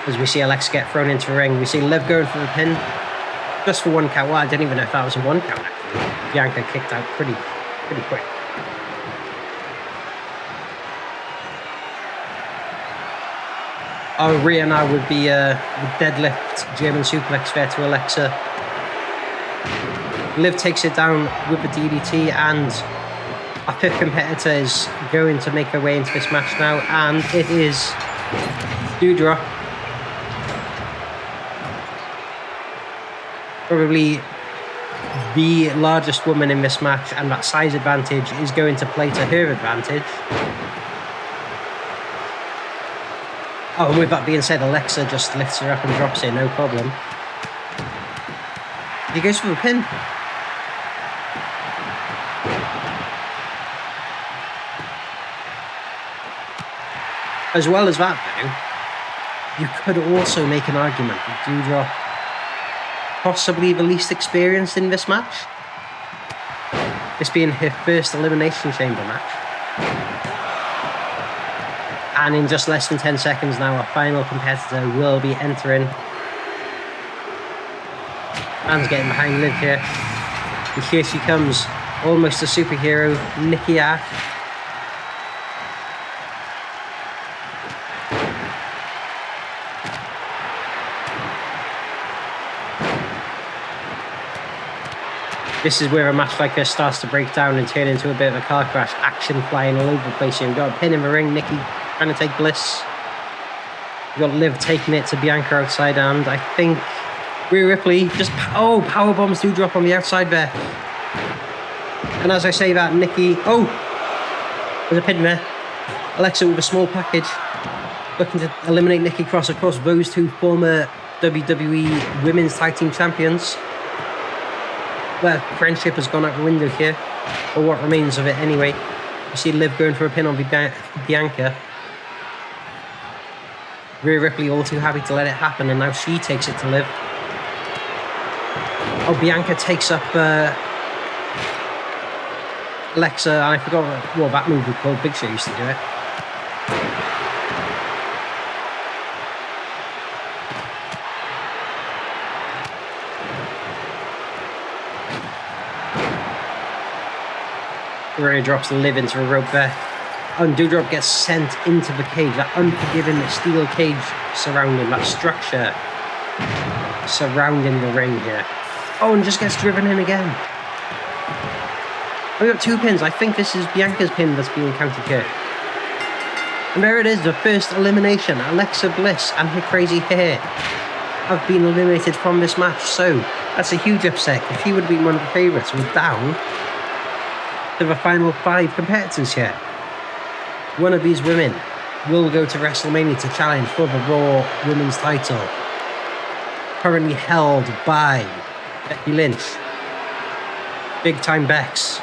As we see Alexa get thrown into the ring, we see Liv going for the pin. Just for 1 count. Well, I didn't even know if that was a 1 count actually. Bianca kicked out pretty quick. Oh, Ria now with the deadlift German suplex there to Alexa. Liv takes it down with the DDT, and our fifth competitor is going to make her way into this match now, and it is Doudrop. Probably the largest woman in this match, and that size advantage is going to play to her advantage. Oh, and with that being said, Alexa just lifts her up and drops it, no problem. He goes for the pin. As well as that, though, you could also make an argument that Doudrop possibly the least experienced in this match. This being her first Elimination Chamber match. And in just less than 10 seconds now, our final competitor will be entering. Man's getting behind Liv here. And here she comes, almost a superhero, Nikki Ash. This is where a match like this starts to break down and turn into a bit of a car crash. Action flying all over the place here. We've got a pin in the ring. Nikki trying to take Bliss. We've got Liv taking it to Bianca outside, and I think Ria Ripley just... Oh, power bombs do drop on the outside there. And as I say that, Nikki... Oh! There's a pin there. Alexa with a small package. Looking to eliminate Nikki Cross. Of course, those two former WWE Women's Tag Team Champions. Well, friendship has gone out the window here, or what remains of it anyway. You see Liv going for a pin on Bianca. Rhea Ripley all too happy to let it happen, and now she takes it to Liv. Oh, Bianca takes up Alexa, and I forgot what that move was called. Big Show used to do it. Rhea drops Liv into a rope there. And Doudrop gets sent into the cage, that unforgiving steel cage surrounding that structure surrounding the ring here. Oh, and just gets driven in again. We've got two pins. I think this is Bianca's pin that's being counted here. And there it is, the first elimination. Alexa Bliss and her crazy hair have been eliminated from this match. So that's a huge upset. If she would have been one of the favourites, we're down to the final 5 competitors here. One of these women will go to WrestleMania to challenge for the Raw Women's title, currently held by Becky Lynch. Big time Bex.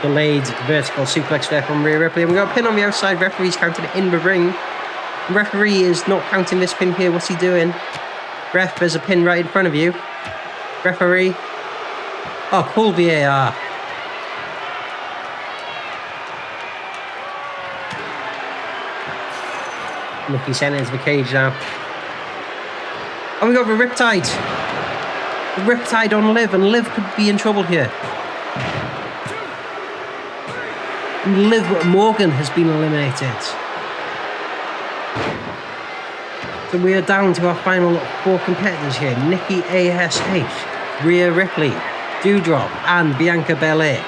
Delayed vertical suplex there from Rhea Ripley. And we got a pin on the outside. Referee's counting it in the ring. The referee is not counting this pin here. What's he doing? Ref, there's a pin right in front of you. Referee. Oh, call VAR. Nikki sent into the cage now. And we got the Riptide. The Riptide on Liv, and Liv could be in trouble here. And Liv Morgan has been eliminated. So we are down to our final 4 competitors here. Nikki ASH, Rhea Ripley, Doudrop and Bianca Belair.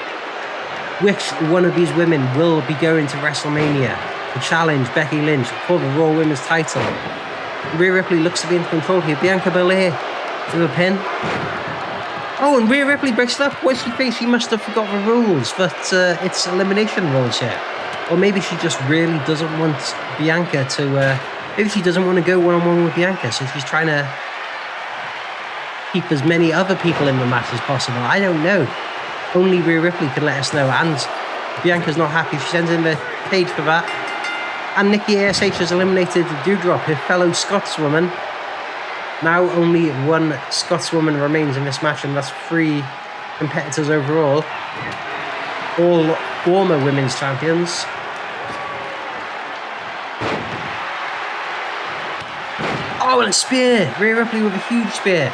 Which one of these women will be going to WrestleMania to challenge Becky Lynch for the Raw Women's title? Rhea Ripley looks to be in control here. Bianca Belair to the pin. Oh, and Rhea Ripley breaks it up. What's she think? She must have forgot the rules, but it's elimination rules here. Or maybe she just really doesn't want Bianca to... maybe she doesn't want to go one-on-one with Bianca, so she's trying to keep as many other people in the match as possible. I don't know. Only Rhea Ripley can let us know. And Bianca's not happy. She sends in the cage for that. And Nikki ASH has eliminated Doudrop, her fellow Scotswoman. Now only one Scotswoman remains in this match, and that's 3 competitors overall. All former women's champions. Oh, and a spear! Rhea Ripley with a huge spear.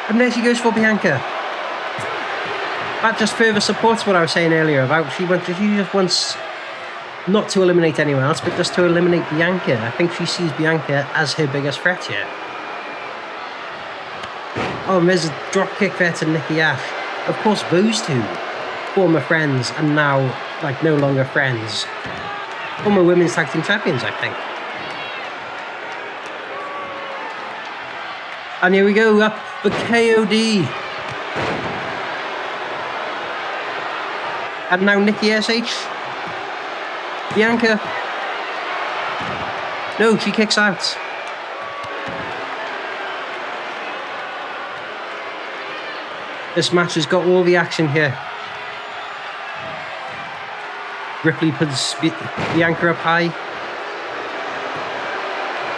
And there she goes for Bianca. That just further supports what I was saying earlier about she just wants Not to eliminate anyone else, but just to eliminate Bianca. I think she sees Bianca as her biggest threat here. Oh, and there's a drop kick there to Nikki Ash. Of course, those two, former friends and now, like, no longer friends. Former women's tag team champions, I think. And here we go, up the KOD. And now Nikki SH. Bianca. No, she kicks out. This match has got all the action here. Ripley puts Bianca up high.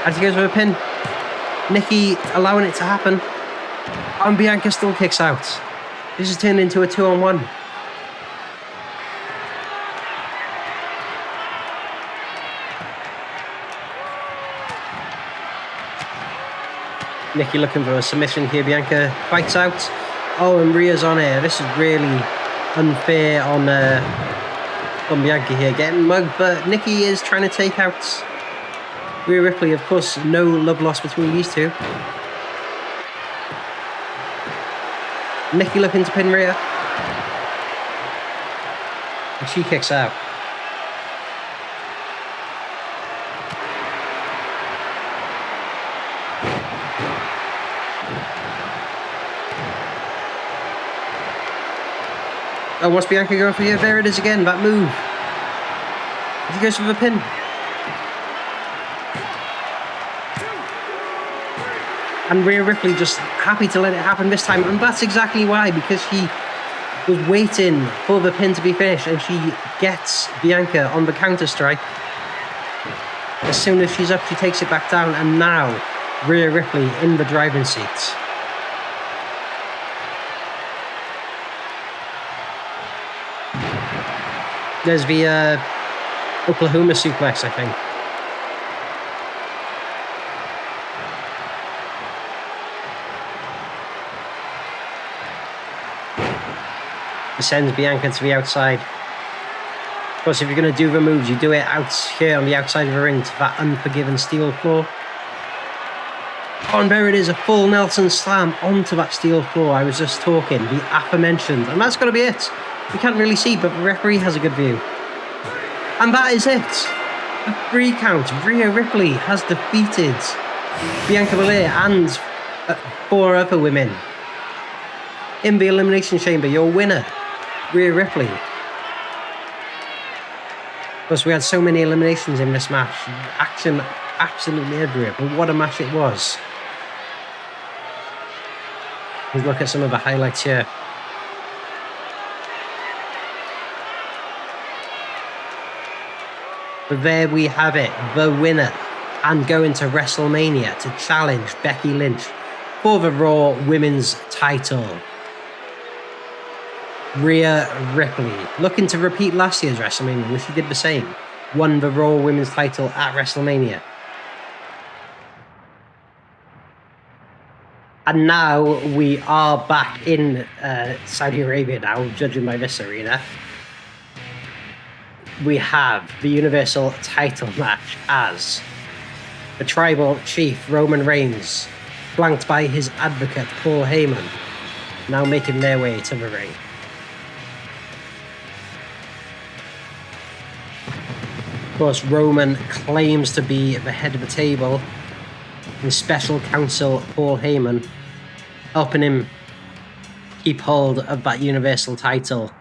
And she goes for a pin. Nikki allowing it to happen. And Bianca still kicks out. This has turned into a 2-on-1. Nikki looking for a submission here. Bianca fights out. Oh, and Rhea's on here. This is really unfair on Bianca here, getting mugged, but Nikki is trying to take out Ria Ripley. Of course, no love lost between these two. Nikki looking to pin Ria. And she kicks out. Oh, what's Bianca going for here? There it is again, that move. She goes for the pin. And Ria Ripley just happy to let it happen this time. And that's exactly why, because she was waiting for the pin to be finished and she gets Bianca on the counter strike. As soon as she's up, she takes it back down. And now, Ria Ripley in the driving seat. There's the Oklahoma suplex, I think. It sends Bianca to the outside. Of course, if you're going to do the moves, you do it out here on the outside of the ring to that unforgiven steel floor. Oh, and there it is, a full Nelson slam onto that steel floor. I was just talking, the aforementioned. And that's got to be it. We can't really see, but the referee has a good view. And that is it. A 3 count. Ria Ripley has defeated Bianca Belair and 4 other women. In the Elimination Chamber, your winner, Ria Ripley. Of course, we had so many eliminations in this match. Action absolutely everywhere, but what a match it was. Let's look at some of the highlights here. But there we have it, the winner, and going to WrestleMania to challenge Becky Lynch for the Raw Women's title. Ria Ripley, looking to repeat last year's WrestleMania, which she did the same, won the Raw Women's title at WrestleMania. And now we are back in Saudi Arabia now, judging by this arena. We have the Universal title match as the Tribal Chief Roman Reigns, flanked by his advocate Paul Heyman, now making their way to the ring. Of course, Roman claims to be the head of the table, and special counsel Paul Heyman helping him keep hold of that Universal title.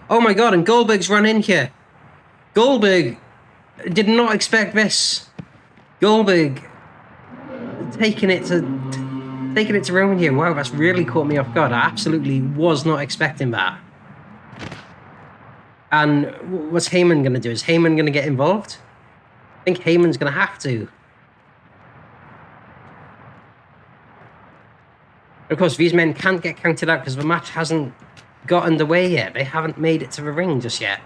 Oh my god, and Goldberg's run in here. Goldberg did not expect this. Goldberg taking it to Roman here. Wow, that's really caught me off guard. I absolutely was not expecting that. And what's Heyman going to do? Is Heyman going to get involved? I think Heyman's going to have to. Of course, these men can't get counted out because the match hasn't got underway yet. They haven't made it to the ring just yet.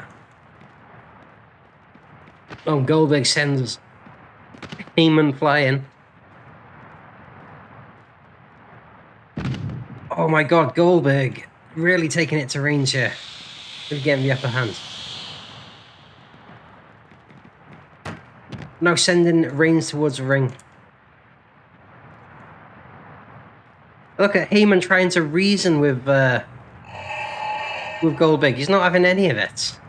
Oh, Goldberg sends Heyman flying. Oh my god, Goldberg really taking it to Reigns here. Really getting the upper hand. Now sending Reigns towards the ring. Look at Heyman trying to reason with Goldberg. He's not having any of it.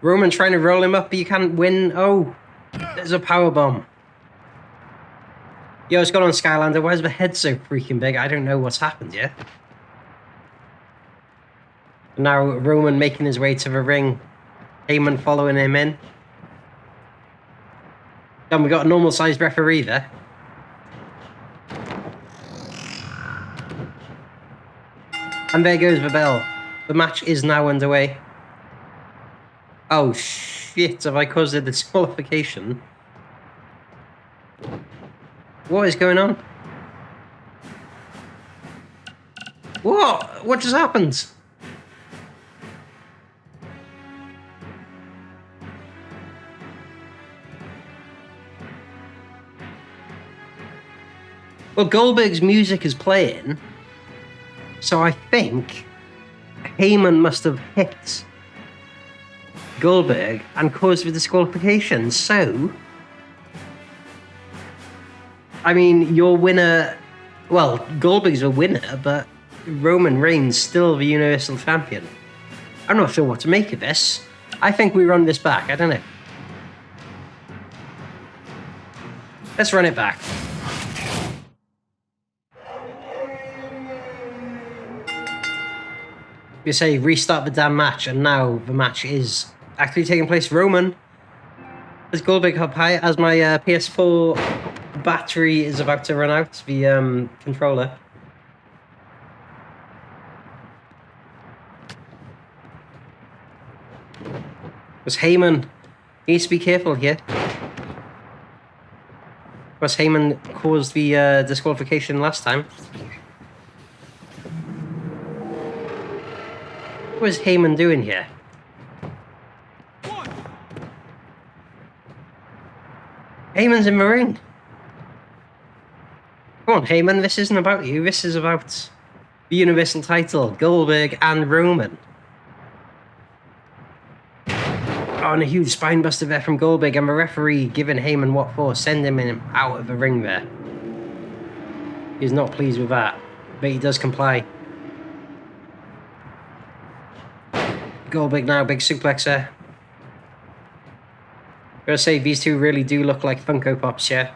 Roman trying to roll him up, but you can't win. Oh, there's a powerbomb. Yo, what's going on, Skylander? Why is my head so freaking big? I don't know what's happened yet. Now Roman making his way to the ring. Heyman following him in. And we got a normal-sized referee there. And there goes the bell. The match is now underway. Oh shit, have I caused a disqualification? What is going on? What? What just happened? Well, Goldberg's music is playing, so I think Heyman must have hit Goldberg and caused the disqualification. So, I mean, your winner, well, Goldberg's a winner, but Roman Reigns still the Universal Champion. I'm not sure what to make of this. I think we run this back. I don't know. Let's run it back. You say restart the damn match, and now the match is actually taking place. Roman has Goldberg up high as my PS4 battery is about to run out, the controller. Was Heyman needs to be careful here. Was Heyman caused the disqualification last time? What is Heyman doing here? Heyman's in the ring. Come on, Heyman, this isn't about you. This is about the Universal title, Goldberg and Roman. Oh, and a huge spine buster there from Goldberg, and the referee giving Heyman what for, sending him out of the ring there. He's not pleased with that, but he does comply. Goldberg now, big suplex there. I'm gonna say these two really do look like Funko Pops here.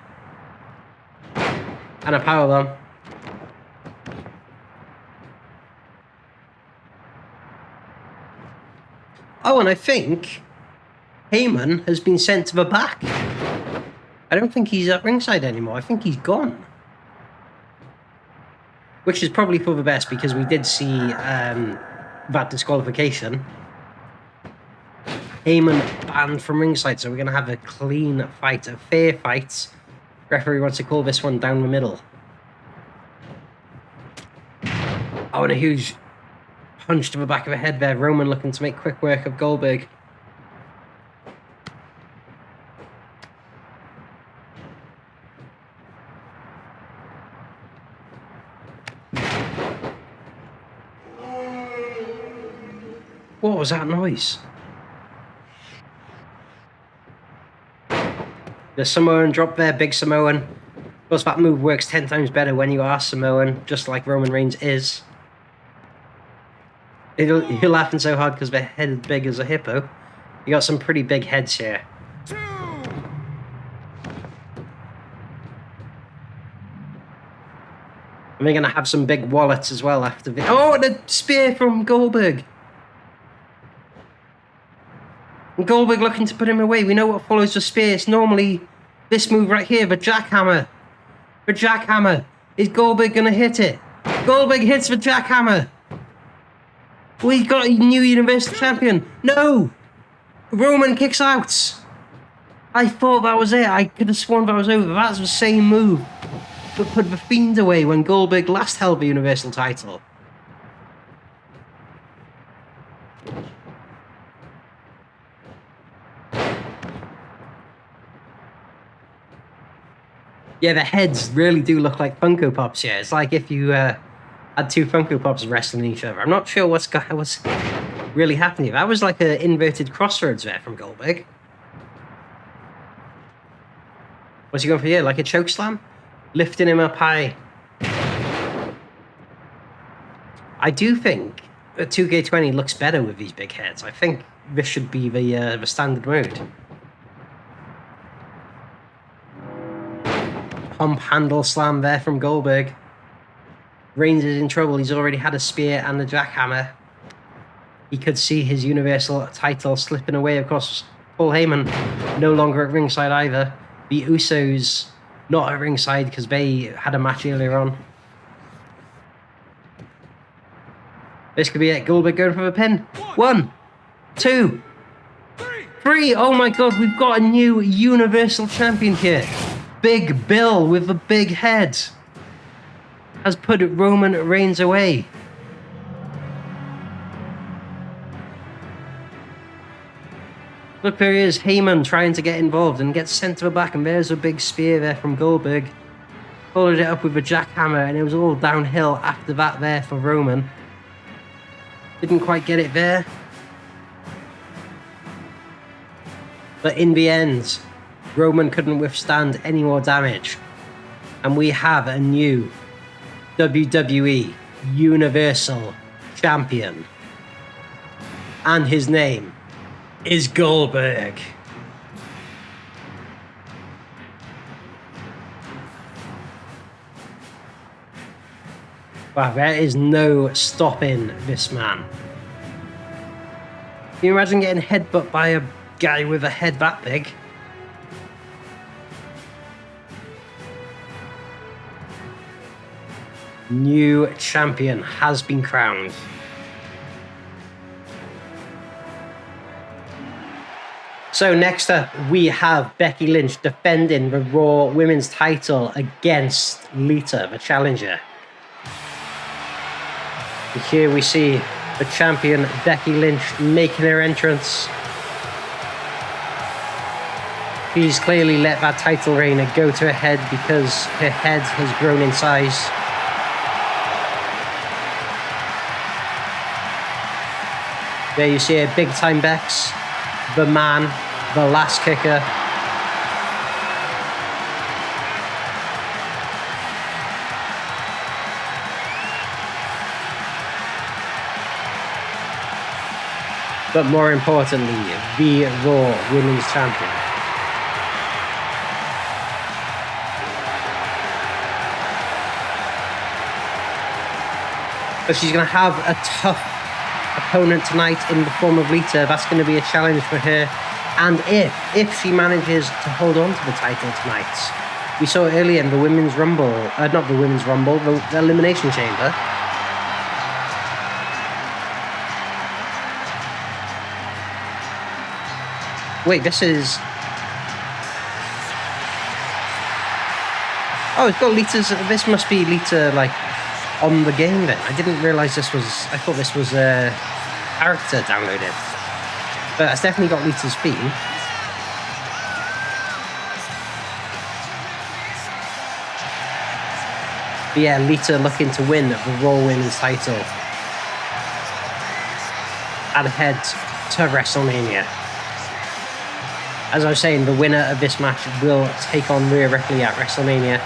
And a powerbomb. Oh, and I think Heyman has been sent to the back. I don't think he's at ringside anymore. I think he's gone. Which is probably for the best, because we did see that disqualification. Heyman banned from ringside, so we're going to have a clean fight, a fair fight. Referee wants to call this one down the middle. Oh, and a huge punch to the back of the head there. Roman looking to make quick work of Goldberg. What was that noise? The Samoan drop there, big Samoan. Of course, that move works 10 times better when you are Samoan, just like Roman Reigns is. You're laughing so hard because their head is big as a hippo. You got some pretty big heads here. And they're going to have some big wallets as well after the... Oh, and a spear from Goldberg. And Goldberg looking to put him away. We know what follows the spear. It's normally this move right here, the jackhammer. The jackhammer. Is Goldberg going to hit it? Goldberg hits the jackhammer. We got a new Universal Champion. No! Roman kicks out. I thought that was it. I could have sworn that was over. That's the same move that put the Fiend away when Goldberg last held the Universal title. Yeah, the heads really do look like Funko Pops here. It's like if you had two Funko Pops wrestling each other. I'm not sure what's really happening. That was like an inverted crossroads there from Goldberg. What's he going for here? Like a choke slam? Lifting him up high. I do think that 2K20 looks better with these big heads. I think this should be the standard mode. Pump handle slam there from Goldberg. Reigns is in trouble. He's already had a spear and a jackhammer. He could see his Universal title slipping away. Of course, Paul Heyman no longer at ringside either. The Usos not at ringside because they had a match earlier on. This could be it. Goldberg going for the pin. 1, 2, 3. Oh my god, we've got a new Universal Champion here. Big Bill with the big head has put Roman Reigns away. Look, there he is, Heyman trying to get involved and gets sent to the back, and there's a big spear there from Goldberg. Followed it up with a jackhammer, and it was all downhill after that there for Roman. Didn't quite get it there. But in the end, Roman couldn't withstand any more damage. And we have a new WWE Universal Champion. And his name is Goldberg. Wow, there is no stopping this man. Can you imagine getting headbutt by a guy with a head that big? New champion has been crowned. So next up, we have Becky Lynch defending the Raw Women's title against Lita, the challenger. And here we see the champion Becky Lynch making her entrance. She's clearly let that title reign go to her head because her head has grown in size. There you see her big time Bex, the man, the last kicker. But more importantly, the Raw Women's Champion. But she's going to have a tough opponent tonight in the form of Lita. That's going to be a challenge for her. And if she manages to hold on to the title tonight, we saw earlier in the Women's Rumble, not the Women's Rumble, the Elimination Chamber. Wait, this is... Oh, it's got Lita's... This must be Lita, like, on the game then. I didn't realise this was... I thought this was a character downloaded. But it's definitely got Lita's theme. But yeah, Lita looking to win the Raw Women's title. And head to WrestleMania. As I was saying, the winner of this match will take on Ria Ripley at WrestleMania.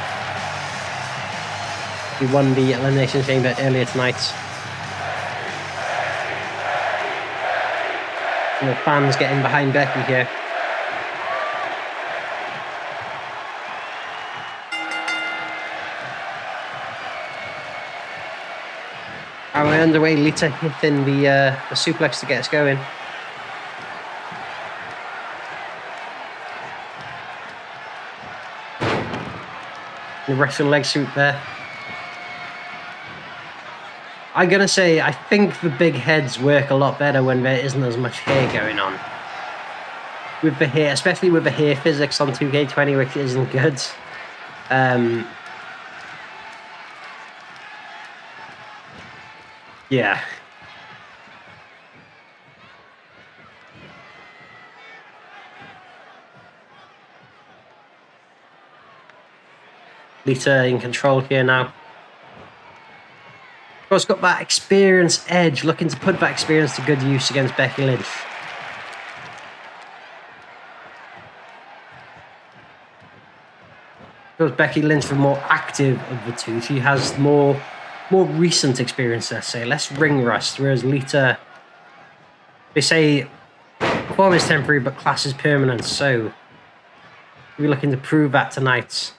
He won the Elimination Chamber earlier tonight. And the fans getting behind Becky here. And we're underway. Lita hitting the suplex to get us going. The Russian leg sweep there. I'm going to say, I think the big heads work a lot better when there isn't as much hair going on. With the hair, especially with the hair physics on 2K20, which isn't good. Yeah. Lita in control here now. Of course, got that experience edge, looking to put that experience to good use against Becky Lynch. Of course, Becky Lynch, the more active of the two. She has more recent experience, let's say, less ring rust, whereas Lita, they say form is temporary, but class is permanent, so we're looking to prove that tonight.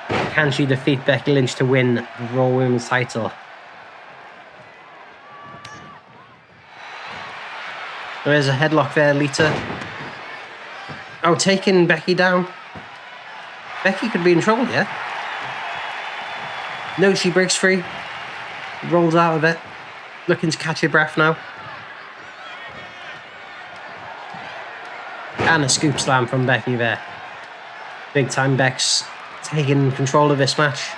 Can she defeat Becky Lynch to win the Raw Women's title? There's a headlock there, Lita. Oh, taking Becky down. Becky could be in trouble, yeah? No, she breaks free. Rolls out of it. Looking to catch her breath now. And a scoop slam from Becky there. Big time Bex taking control of this match.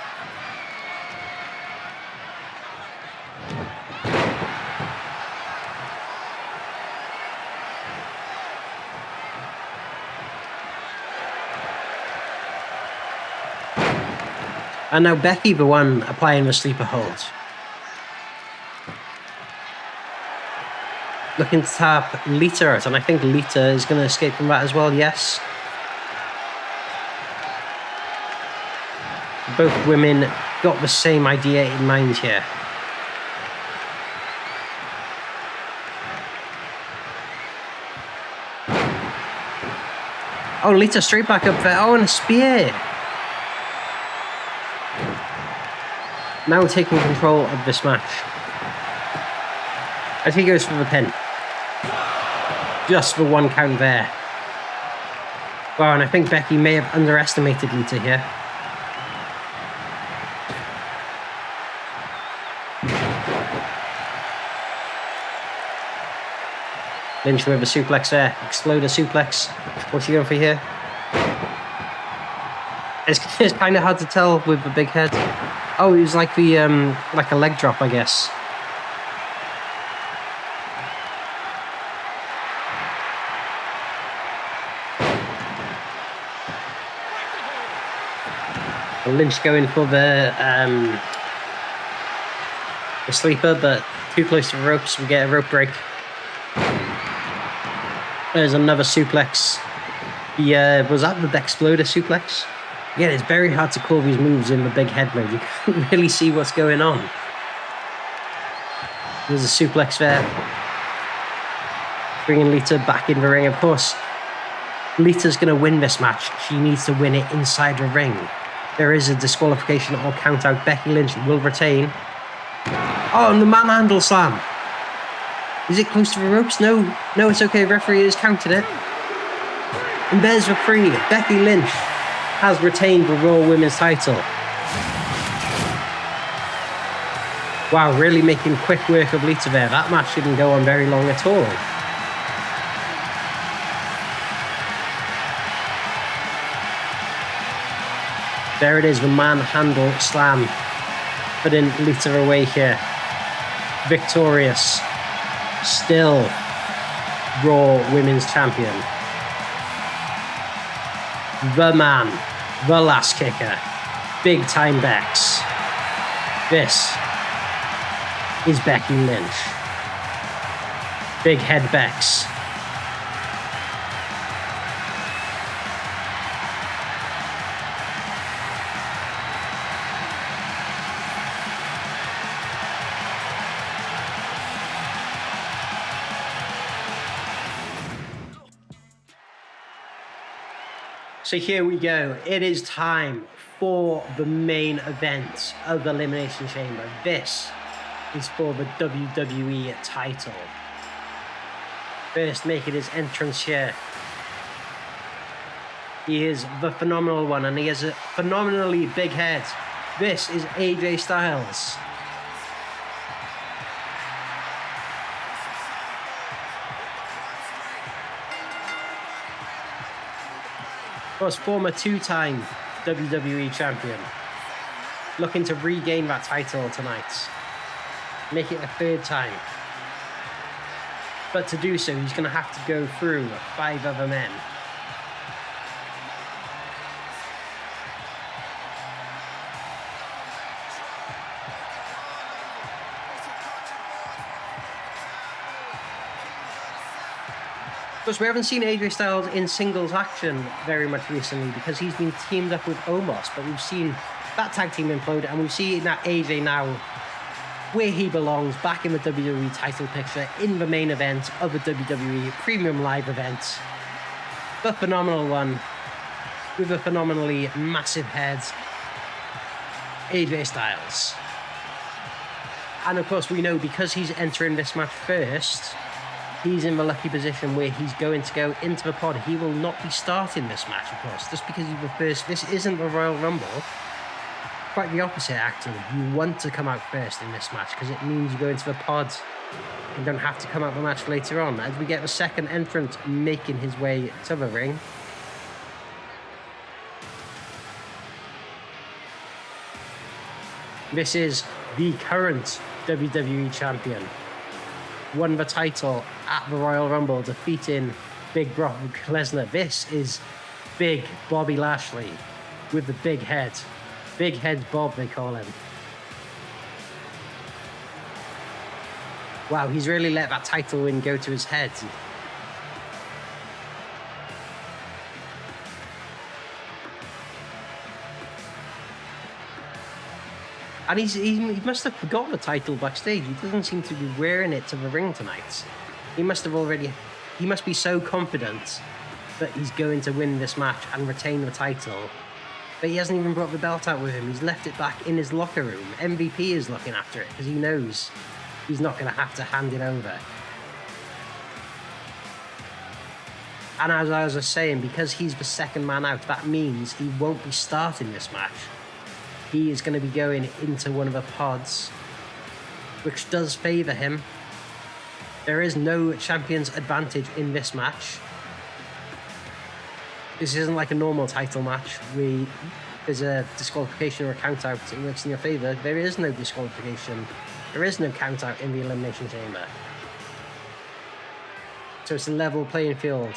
And now Becky, the one applying the sleeper hold. Looking to tap Lita out, and I think Lita is going to escape from that as well, yes. Both women got the same idea in mind here. Oh, Lita straight back up there. Oh, and a spear. Now taking control of this match. As he goes for the pin. Just for one count there. Wow, and I think Becky may have underestimated Lita here. Lynch with a suplex there. Exploder suplex. What's he going for here? It's kind of hard to tell with the big head. Oh, it was like the like a leg drop, I guess. Lynch going for the sleeper, but too close to the ropes. We get a rope break. There's another suplex. Was that the Exploder suplex? Yeah, it's very hard to call these moves in the big head mode. You can't really see what's going on. There's a suplex there. Bringing Lita back in the ring. Of course, Lita's going to win this match. She needs to win it inside the ring. There is a disqualification or count out. Becky Lynch will retain. Oh, and the manhandle slam. Is it close to the ropes? No, it's okay. Referee has counted it. And there's the free. Becky Lynch has retained the Raw Women's title. Wow, really making quick work of Lita there. That match didn't go on very long at all. There it is, the manhandle slam. Putting Lita away here. Victorious. Still Raw Women's Champion. The man, the last kicker, big time Bex. This is Becky Lynch. Big head Bex. So here we go. It is time for the main event of the Elimination Chamber. This is for the WWE title. First making his entrance here. He is the phenomenal one, and he has a phenomenally big head. This is AJ Styles. Was former two-time WWE champion. Looking to regain that title tonight. Make it a third time. But to do so, he's going to have to go through 5 other men. course, we haven't seen AJ Styles in singles action very much recently because he's been teamed up with Omos, but we've seen that tag team implode, and we've seen that AJ now where he belongs, back in the WWE title picture, in the main event of a WWE Premium Live event. The phenomenal one, with a phenomenally massive head, AJ Styles. And of course, we know because he's entering this match first, he's in the lucky position where he's going to go into the pod. He will not be starting this match, of course, just because he's the first. This isn't the Royal Rumble. Quite the opposite, actually. You want to come out first in this match because it means you go into the pod and don't have to come out the match later on. As we get the second entrant making his way to the ring. This is the current WWE champion. Won the title at the Royal Rumble, defeating Big Brock Lesnar. This is Big Bobby Lashley with the big head. Big Head Bob, they call him. Wow, he's really let that title win go to his head. And he must have forgotten the title backstage. He doesn't seem to be wearing it to the ring tonight. He must be so confident that he's going to win this match and retain the title. But he hasn't even brought the belt out with him. He's left it back in his locker room. MVP is looking after it because he knows he's not going to have to hand it over. And as I was saying, because he's the second man out, that means he won't be starting this match. He is going to be going into one of the pods, which does favour him. There is no champion's advantage in this match. This isn't like a normal title match where there's a disqualification or a count out that works in your favour. There is no disqualification. There is no count out in the Elimination Chamber. So it's a level playing field.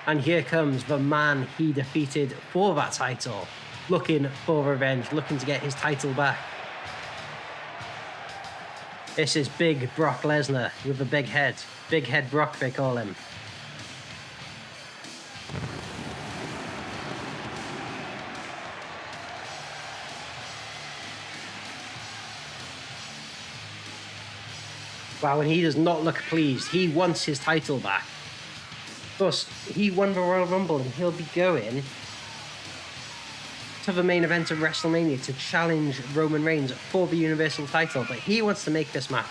And here comes the man he defeated for that title, looking for revenge, looking to get his title back. This is Big Brock Lesnar with the big head. Big Head Brock, they call him. Wow, and he does not look pleased. He wants his title back. Plus, he won the Royal Rumble and he'll be going to the main event of WrestleMania to challenge Roman Reigns for the Universal title. But he wants to make this match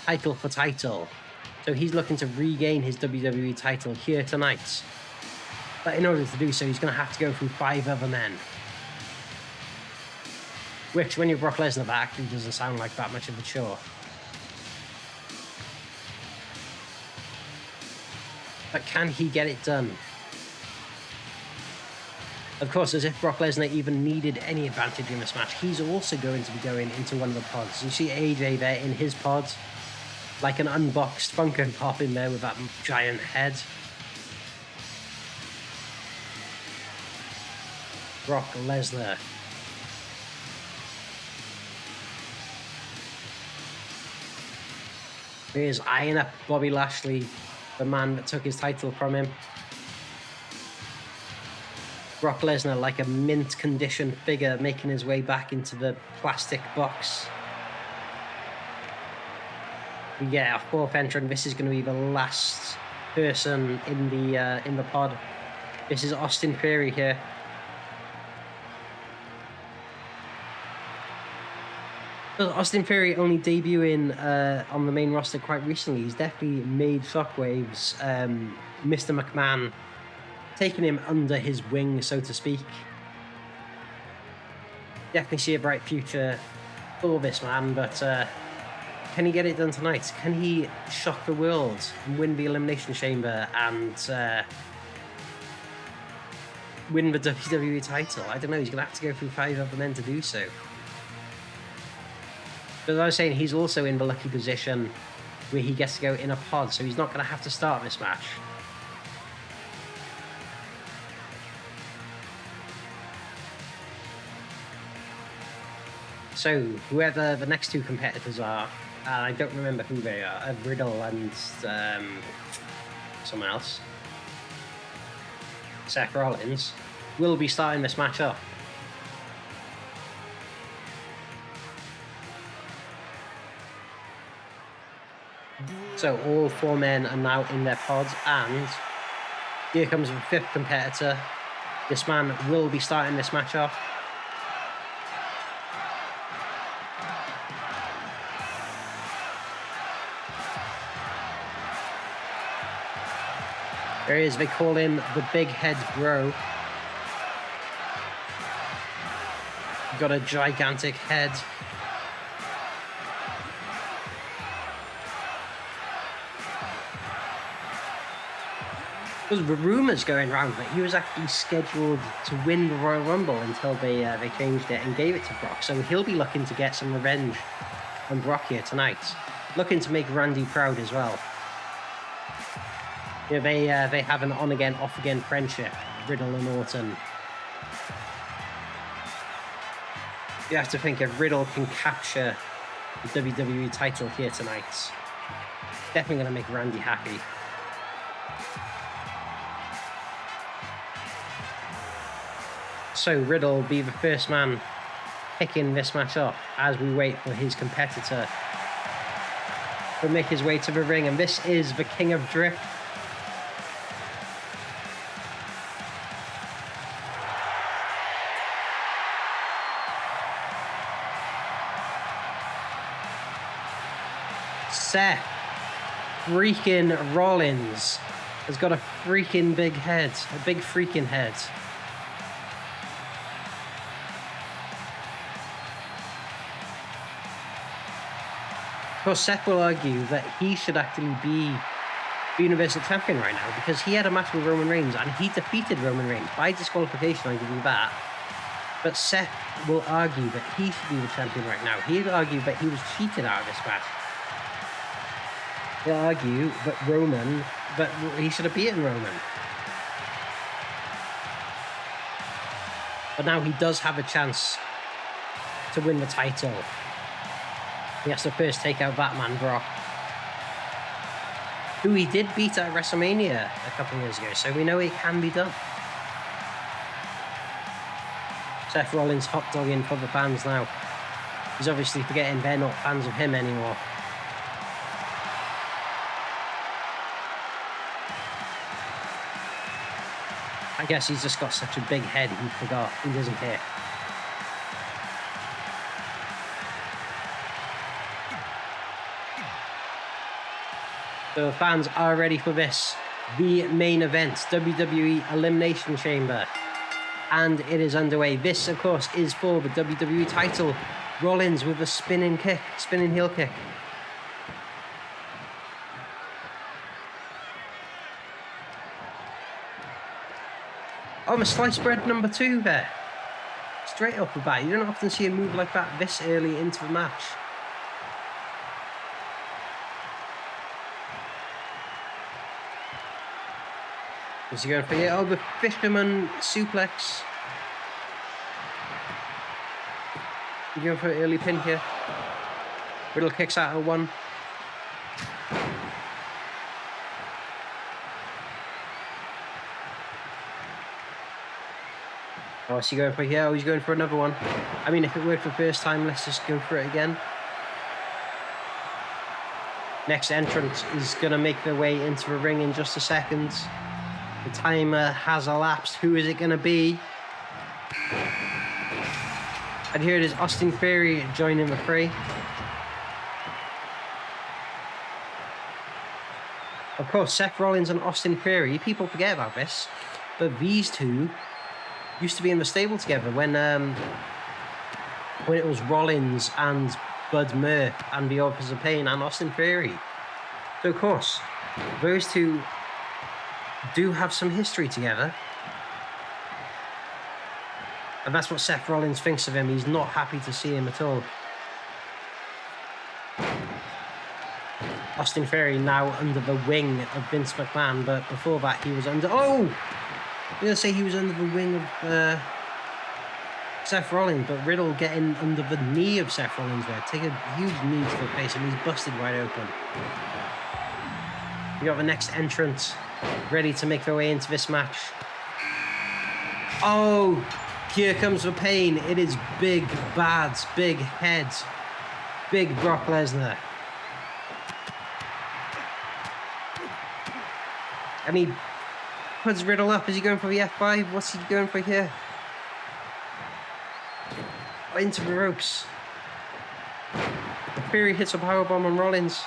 title for title. So he's looking to regain his WWE title here tonight. But in order to do so, he's going to have to go through 5 other men. Which, when you're Brock Lesnar, that actually doesn't sound like that much of a chore. But can he get it done? Of course, as if Brock Lesnar even needed any advantage in this match, he's also going to be going into one of the pods. You see AJ there in his pod, like an unboxed Funko Pop in there with that giant head. Brock Lesnar. Here's eyeing up Bobby Lashley, the man that took his title from him. Brock Lesnar, like a mint condition figure, making his way back into the plastic box. We get our 4th entrant. This is going to be the last person in the pod. This is Austin Ferry here. Well, Austin Ferry only debuting on the main roster quite recently. He's definitely made shockwaves. Mr. McMahon taking him under his wing, so to speak. Definitely see a bright future for this man, but can he get it done tonight? Can he shock the world and win the Elimination Chamber and win the WWE title? I don't know, he's going to have to go through 5 other men to do so. But as I was saying, he's also in the lucky position where he gets to go in a pod, so he's not going to have to start this match. So, whoever the next 2 competitors are, I don't remember who they are. Riddle and someone else. Seth Rollins will be starting this match off. So all 4 men are now in their pods, and here comes the 5th competitor. This man will be starting this match off. There he is, they call him the Big Head Bro. Got a gigantic head. There's rumours going around that he was actually scheduled to win the Royal Rumble until they changed it and gave it to Brock. So he'll be looking to get some revenge on Brock here tonight. Looking to make Randy proud as well. You know, they have an on-again, off-again friendship, Riddle and Orton. You have to think if Riddle can capture the WWE title here tonight, definitely going to make Randy happy. So Riddle will be the first man picking this match up as we wait for his competitor to make his way to the ring. And this is the King of Drift. Seth freaking Rollins has got a freaking big head, a big freaking head. Of course, Seth will argue that he should actually be the Universal Champion right now because he had a match with Roman Reigns and he defeated Roman Reigns by disqualification, I give you that. But Seth will argue that he should be the champion right now. He'll argue that he was cheated out of this match. He'll argue that he should have beaten Roman. But now he does have a chance to win the title. He has to first take out that man, Brock, who he did beat at WrestleMania a couple of years ago, so we know it can be done. Seth Rollins hot dogging for the fans now. He's obviously forgetting they're not fans of him anymore. I guess he's just got such a big head, he forgot. He doesn't care. So the fans are ready for this. The main event, WWE Elimination Chamber. And it is underway. This, of course, is for the WWE title. Rollins with a spinning heel kick. Oh, a sliced bread number 2 there. Straight off the bat. You don't often see a move like that this early into the match. Is he going for it? Oh, the fisherman suplex. He's going for an early pin here. Riddle kicks out of 1. Oh, is he going for it here? Oh, he's going for another one. I mean, if it worked the first time, let's just go for it again. Next entrant is going to make their way into the ring in just a second. The timer has elapsed. Who is it going to be? And here it is, Austin Ferry joining the fray. Of course, Seth Rollins and Austin Ferry, people forget about this, but these two used to be in the stable together when it was Rollins and Bud Murph and the Authors of Pain and Austin Ferry. So, of course, those two do have some history together. And that's what Seth Rollins thinks of him. He's not happy to see him at all. Austin Ferry now under the wing of Vince McMahon, but before that he was under... Oh! I'm going to say he was under the wing of Seth Rollins, but Riddle getting under the knee of Seth Rollins there. Take a huge knee to the face, and he's busted wide open. We got the next entrant ready to make their way into this match. Oh, here comes the pain. It is big Bads, big heads, big Brock Lesnar. And he puts Riddle up. Is he going for the F5? What's he going for here? Into the ropes. Ferry hits a powerbomb on Rollins.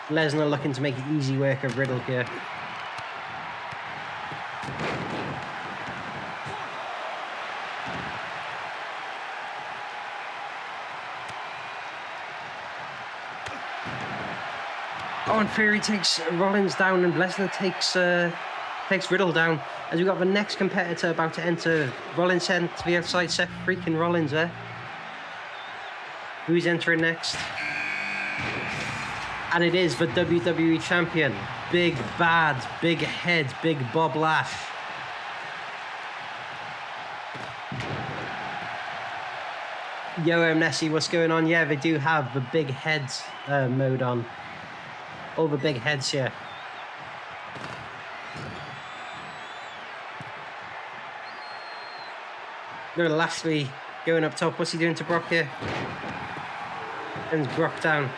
Lesnar looking to make it easy work of Riddle here. Oh, and Ferry takes Rollins down, and Lesnar takes Riddle down. As we got the next competitor about to enter. Rollins sent to the outside. Seth freaking Rollins there. Who's entering next? And it is the WWE Champion. Big Bad, big head, big Bob Lash. Yo, Nessie, what's going on? Yeah, they do have the big heads mode on. All the big heads here. No, Lashley going up top. What's he doing to Brock here? And Brock down.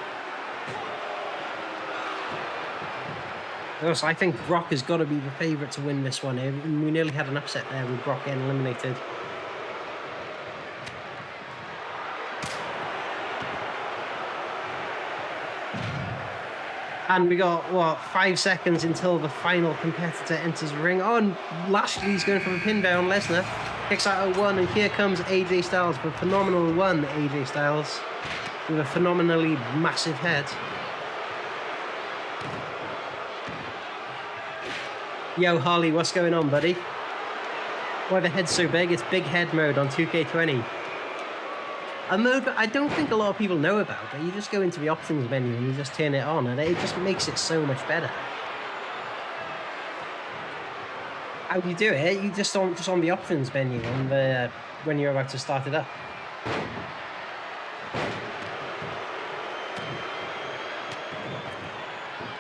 Also, I think Brock has got to be the favourite to win this one. We nearly had an upset there with Brock getting eliminated. And we got, what, 5 seconds until the final competitor enters the ring. Oh, and Lashley's going for a pin there on Lesnar. Kicks out at 1, and here comes AJ Styles, the phenomenal one, AJ Styles, with a phenomenally massive head. Yo, Harley, what's going on, buddy? Why the head's so big? It's big head mode on 2K20. A mode that I don't think a lot of people know about, but you just go into the options menu and you just turn it on, and it just makes it so much better. How do you do it? You just on the options menu on the when you're about to start it up.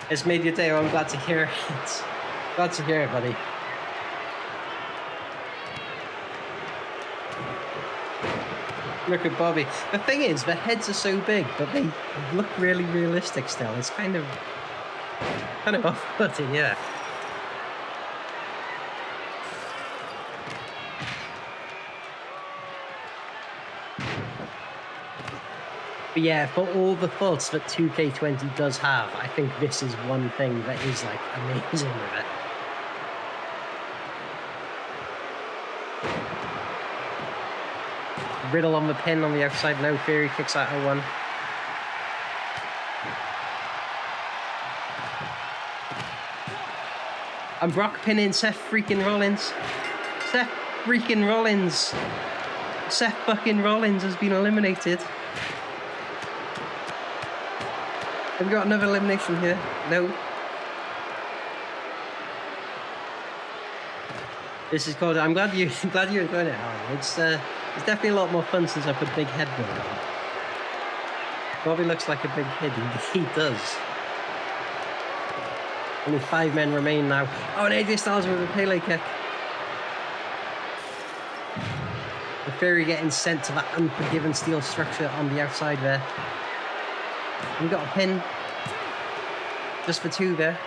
It's made your day. I'm glad to hear it. Glad to hear it, buddy. Look at Bobby. The thing is, the heads are so big, but they look really realistic still. It's kind of off-putting, yeah. But yeah, for all the faults that 2K20 does have, I think this is one thing that is like amazing with it. Riddle on the pin on the outside, no. Ferry kicks out at 1. And Brock pinning Seth freaking Rollins. Seth freaking Rollins. Seth fucking Rollins has been eliminated. Have we got another elimination here? No. This is called. I'm glad you're enjoying it, Harry. It's definitely a lot more fun since I put big head mode on. Bobby looks like a big head. He does. Only 5 men remain now. Oh, and AJ Styles with a Pele kick. The Ferry getting sent to that unforgiven steel structure on the outside there. We got a pin. Just for 2 there.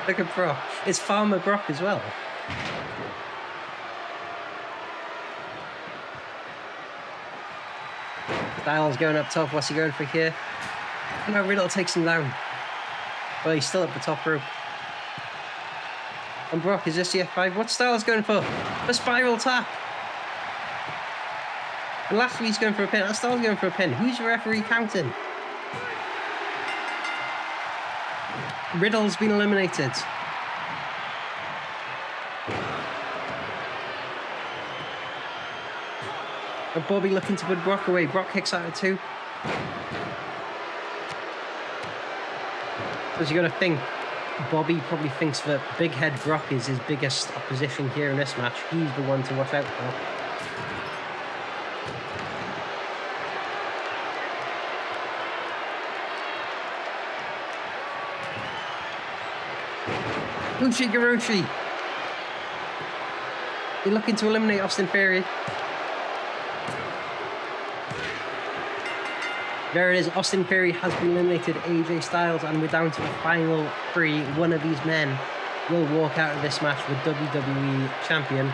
Look at Brock. It's Farmer Brock as well. Styles going up top. What's he going for here? No, Riddle takes him down. Well, he's still at the top rope. And Brock, is this the F5? What's Styles going for? A spiral tap. And Lashley's going for a pin. Styles going for a pin. Who's the referee counting? Riddle's been eliminated. And Bobby looking to put Brock away. Brock kicks out at 2. Because you got to think, Bobby probably thinks that Big Head Brock is his biggest opposition here in this match. He's the one to watch out for. Uchi-Garoshi. They're looking to eliminate Austin Ferry. There it is. Austin Ferry has been eliminated. AJ Styles, and we're down to the final three. One of these men will walk out of this match with WWE Champion.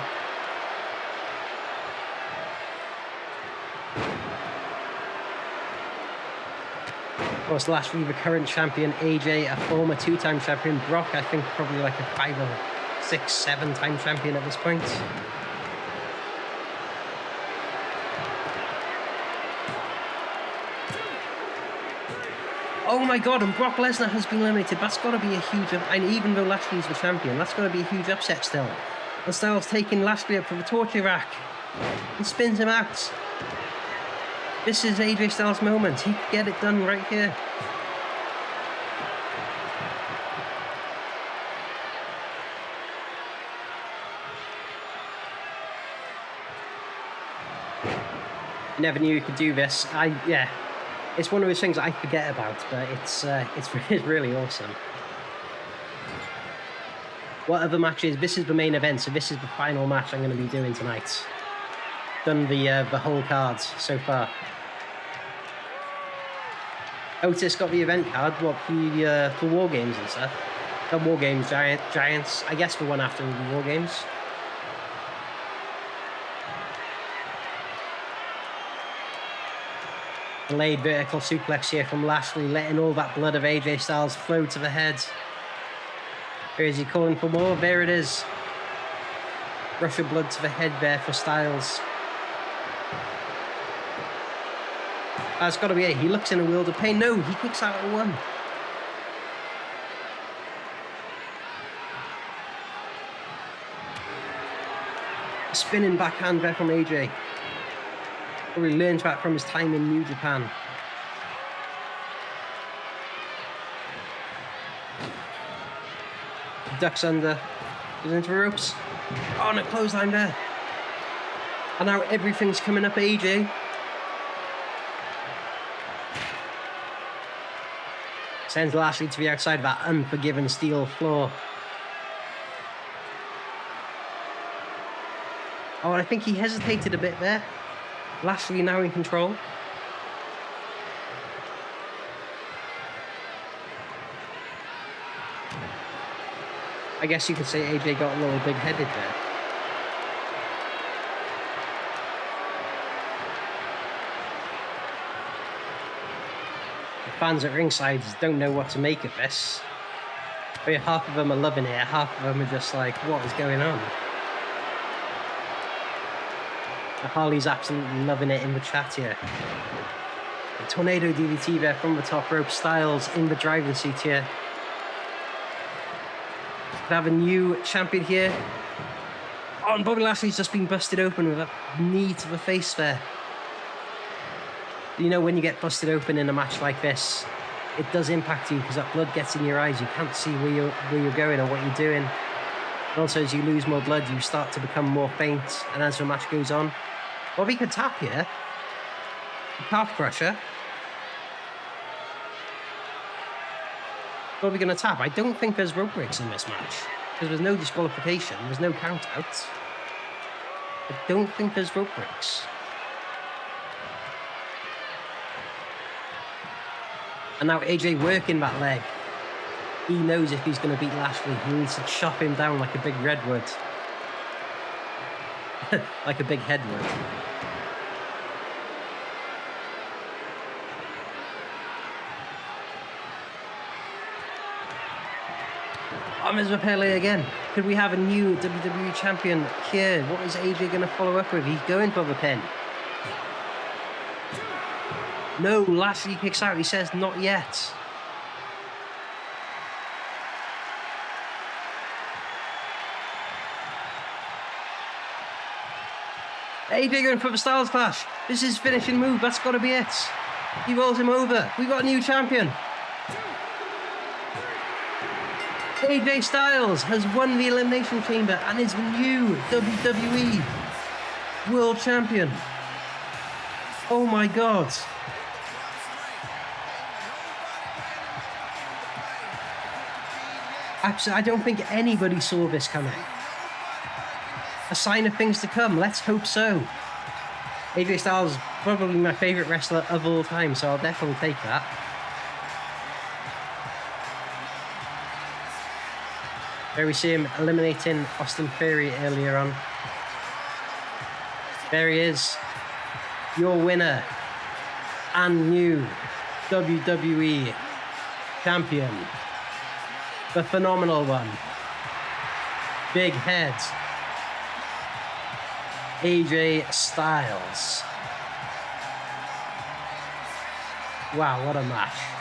Of course, Lashley, the current champion. AJ, a former two-time champion. Brock, I think, probably like a 5 or 6, 7-time champion at this point. Oh my god, and Brock Lesnar has been eliminated. That's got to be a huge... And even though Lashley's the champion, that's got to be a huge upset still. And Styles taking Lashley up for the torture rack. He spins him out. This is AJ Styles' moment. He could get it done right here. Never knew you could do this. Yeah. It's one of those things I forget about, but it's really awesome. What other matches? This is the main event, so this is the final match I'm going to be doing tonight. Done the whole cards so far. Otis got the event card, what, for War Games and stuff. The War Games Giants, I guess the one after the War Games. Delayed vertical suplex here from Lashley, letting all that blood of AJ Styles flow to the head. Here is he calling for more? There it is. Rush of blood to the head there for Styles. That's got to be it. He looks in a world of pain. No, he kicks out at 1. A spinning backhand there from AJ. Probably learned that from his time in New Japan. Ducks under. Goes into the ropes. Oh, and a clothesline there. And now everything's coming up AJ. Sends Lashley to the outside of that unforgiven steel floor. Oh, and I think he hesitated a bit there. Lashley now in control. I guess you could say AJ got a little big-headed there. The fans at ringside don't know what to make of this. I mean, half of them are loving it, half of them are just like, what is going on? Harley's absolutely loving it in the chat here. A tornado DDT there from the top rope. Styles in the driver's seat here. Could have a new champion here. Oh, and Bobby Lashley's just been busted open with a knee to the face there. You know, when you get busted open in a match like this, it does impact you because that blood gets in your eyes. You can't see where you're going or what you're doing. And also, as you lose more blood, you start to become more faint. And as the match goes on, Bobby could tap here. Calf crusher. Bobby gonna tap. I don't think there's rope breaks in this match because there's no disqualification. There's no count out. I don't think there's rope breaks. And now AJ working that leg. He knows if he's going to beat Lashley, he needs to chop him down like a big redwood. Like a big headwood. Miz Pele again. Could we have a new WWE champion here? What is AJ going to follow up with? He's going for the pin. No, Lashley kicks out. He says, not yet. AJ going for the Styles Clash. This is finishing move. That's got to be it. He rolls him over. We got a new champion. AJ Styles has won the Elimination Chamber and is the new WWE World Champion. Oh my God. Actually, I don't think anybody saw this coming. A sign of things to come. Let's hope so. AJ Styles is probably my favourite wrestler of all time, so I'll definitely take that. There we see him eliminating Austin Ferry earlier on. There he is. Your winner and new WWE Champion. The phenomenal one. Big head. AJ Styles. Wow, what a match.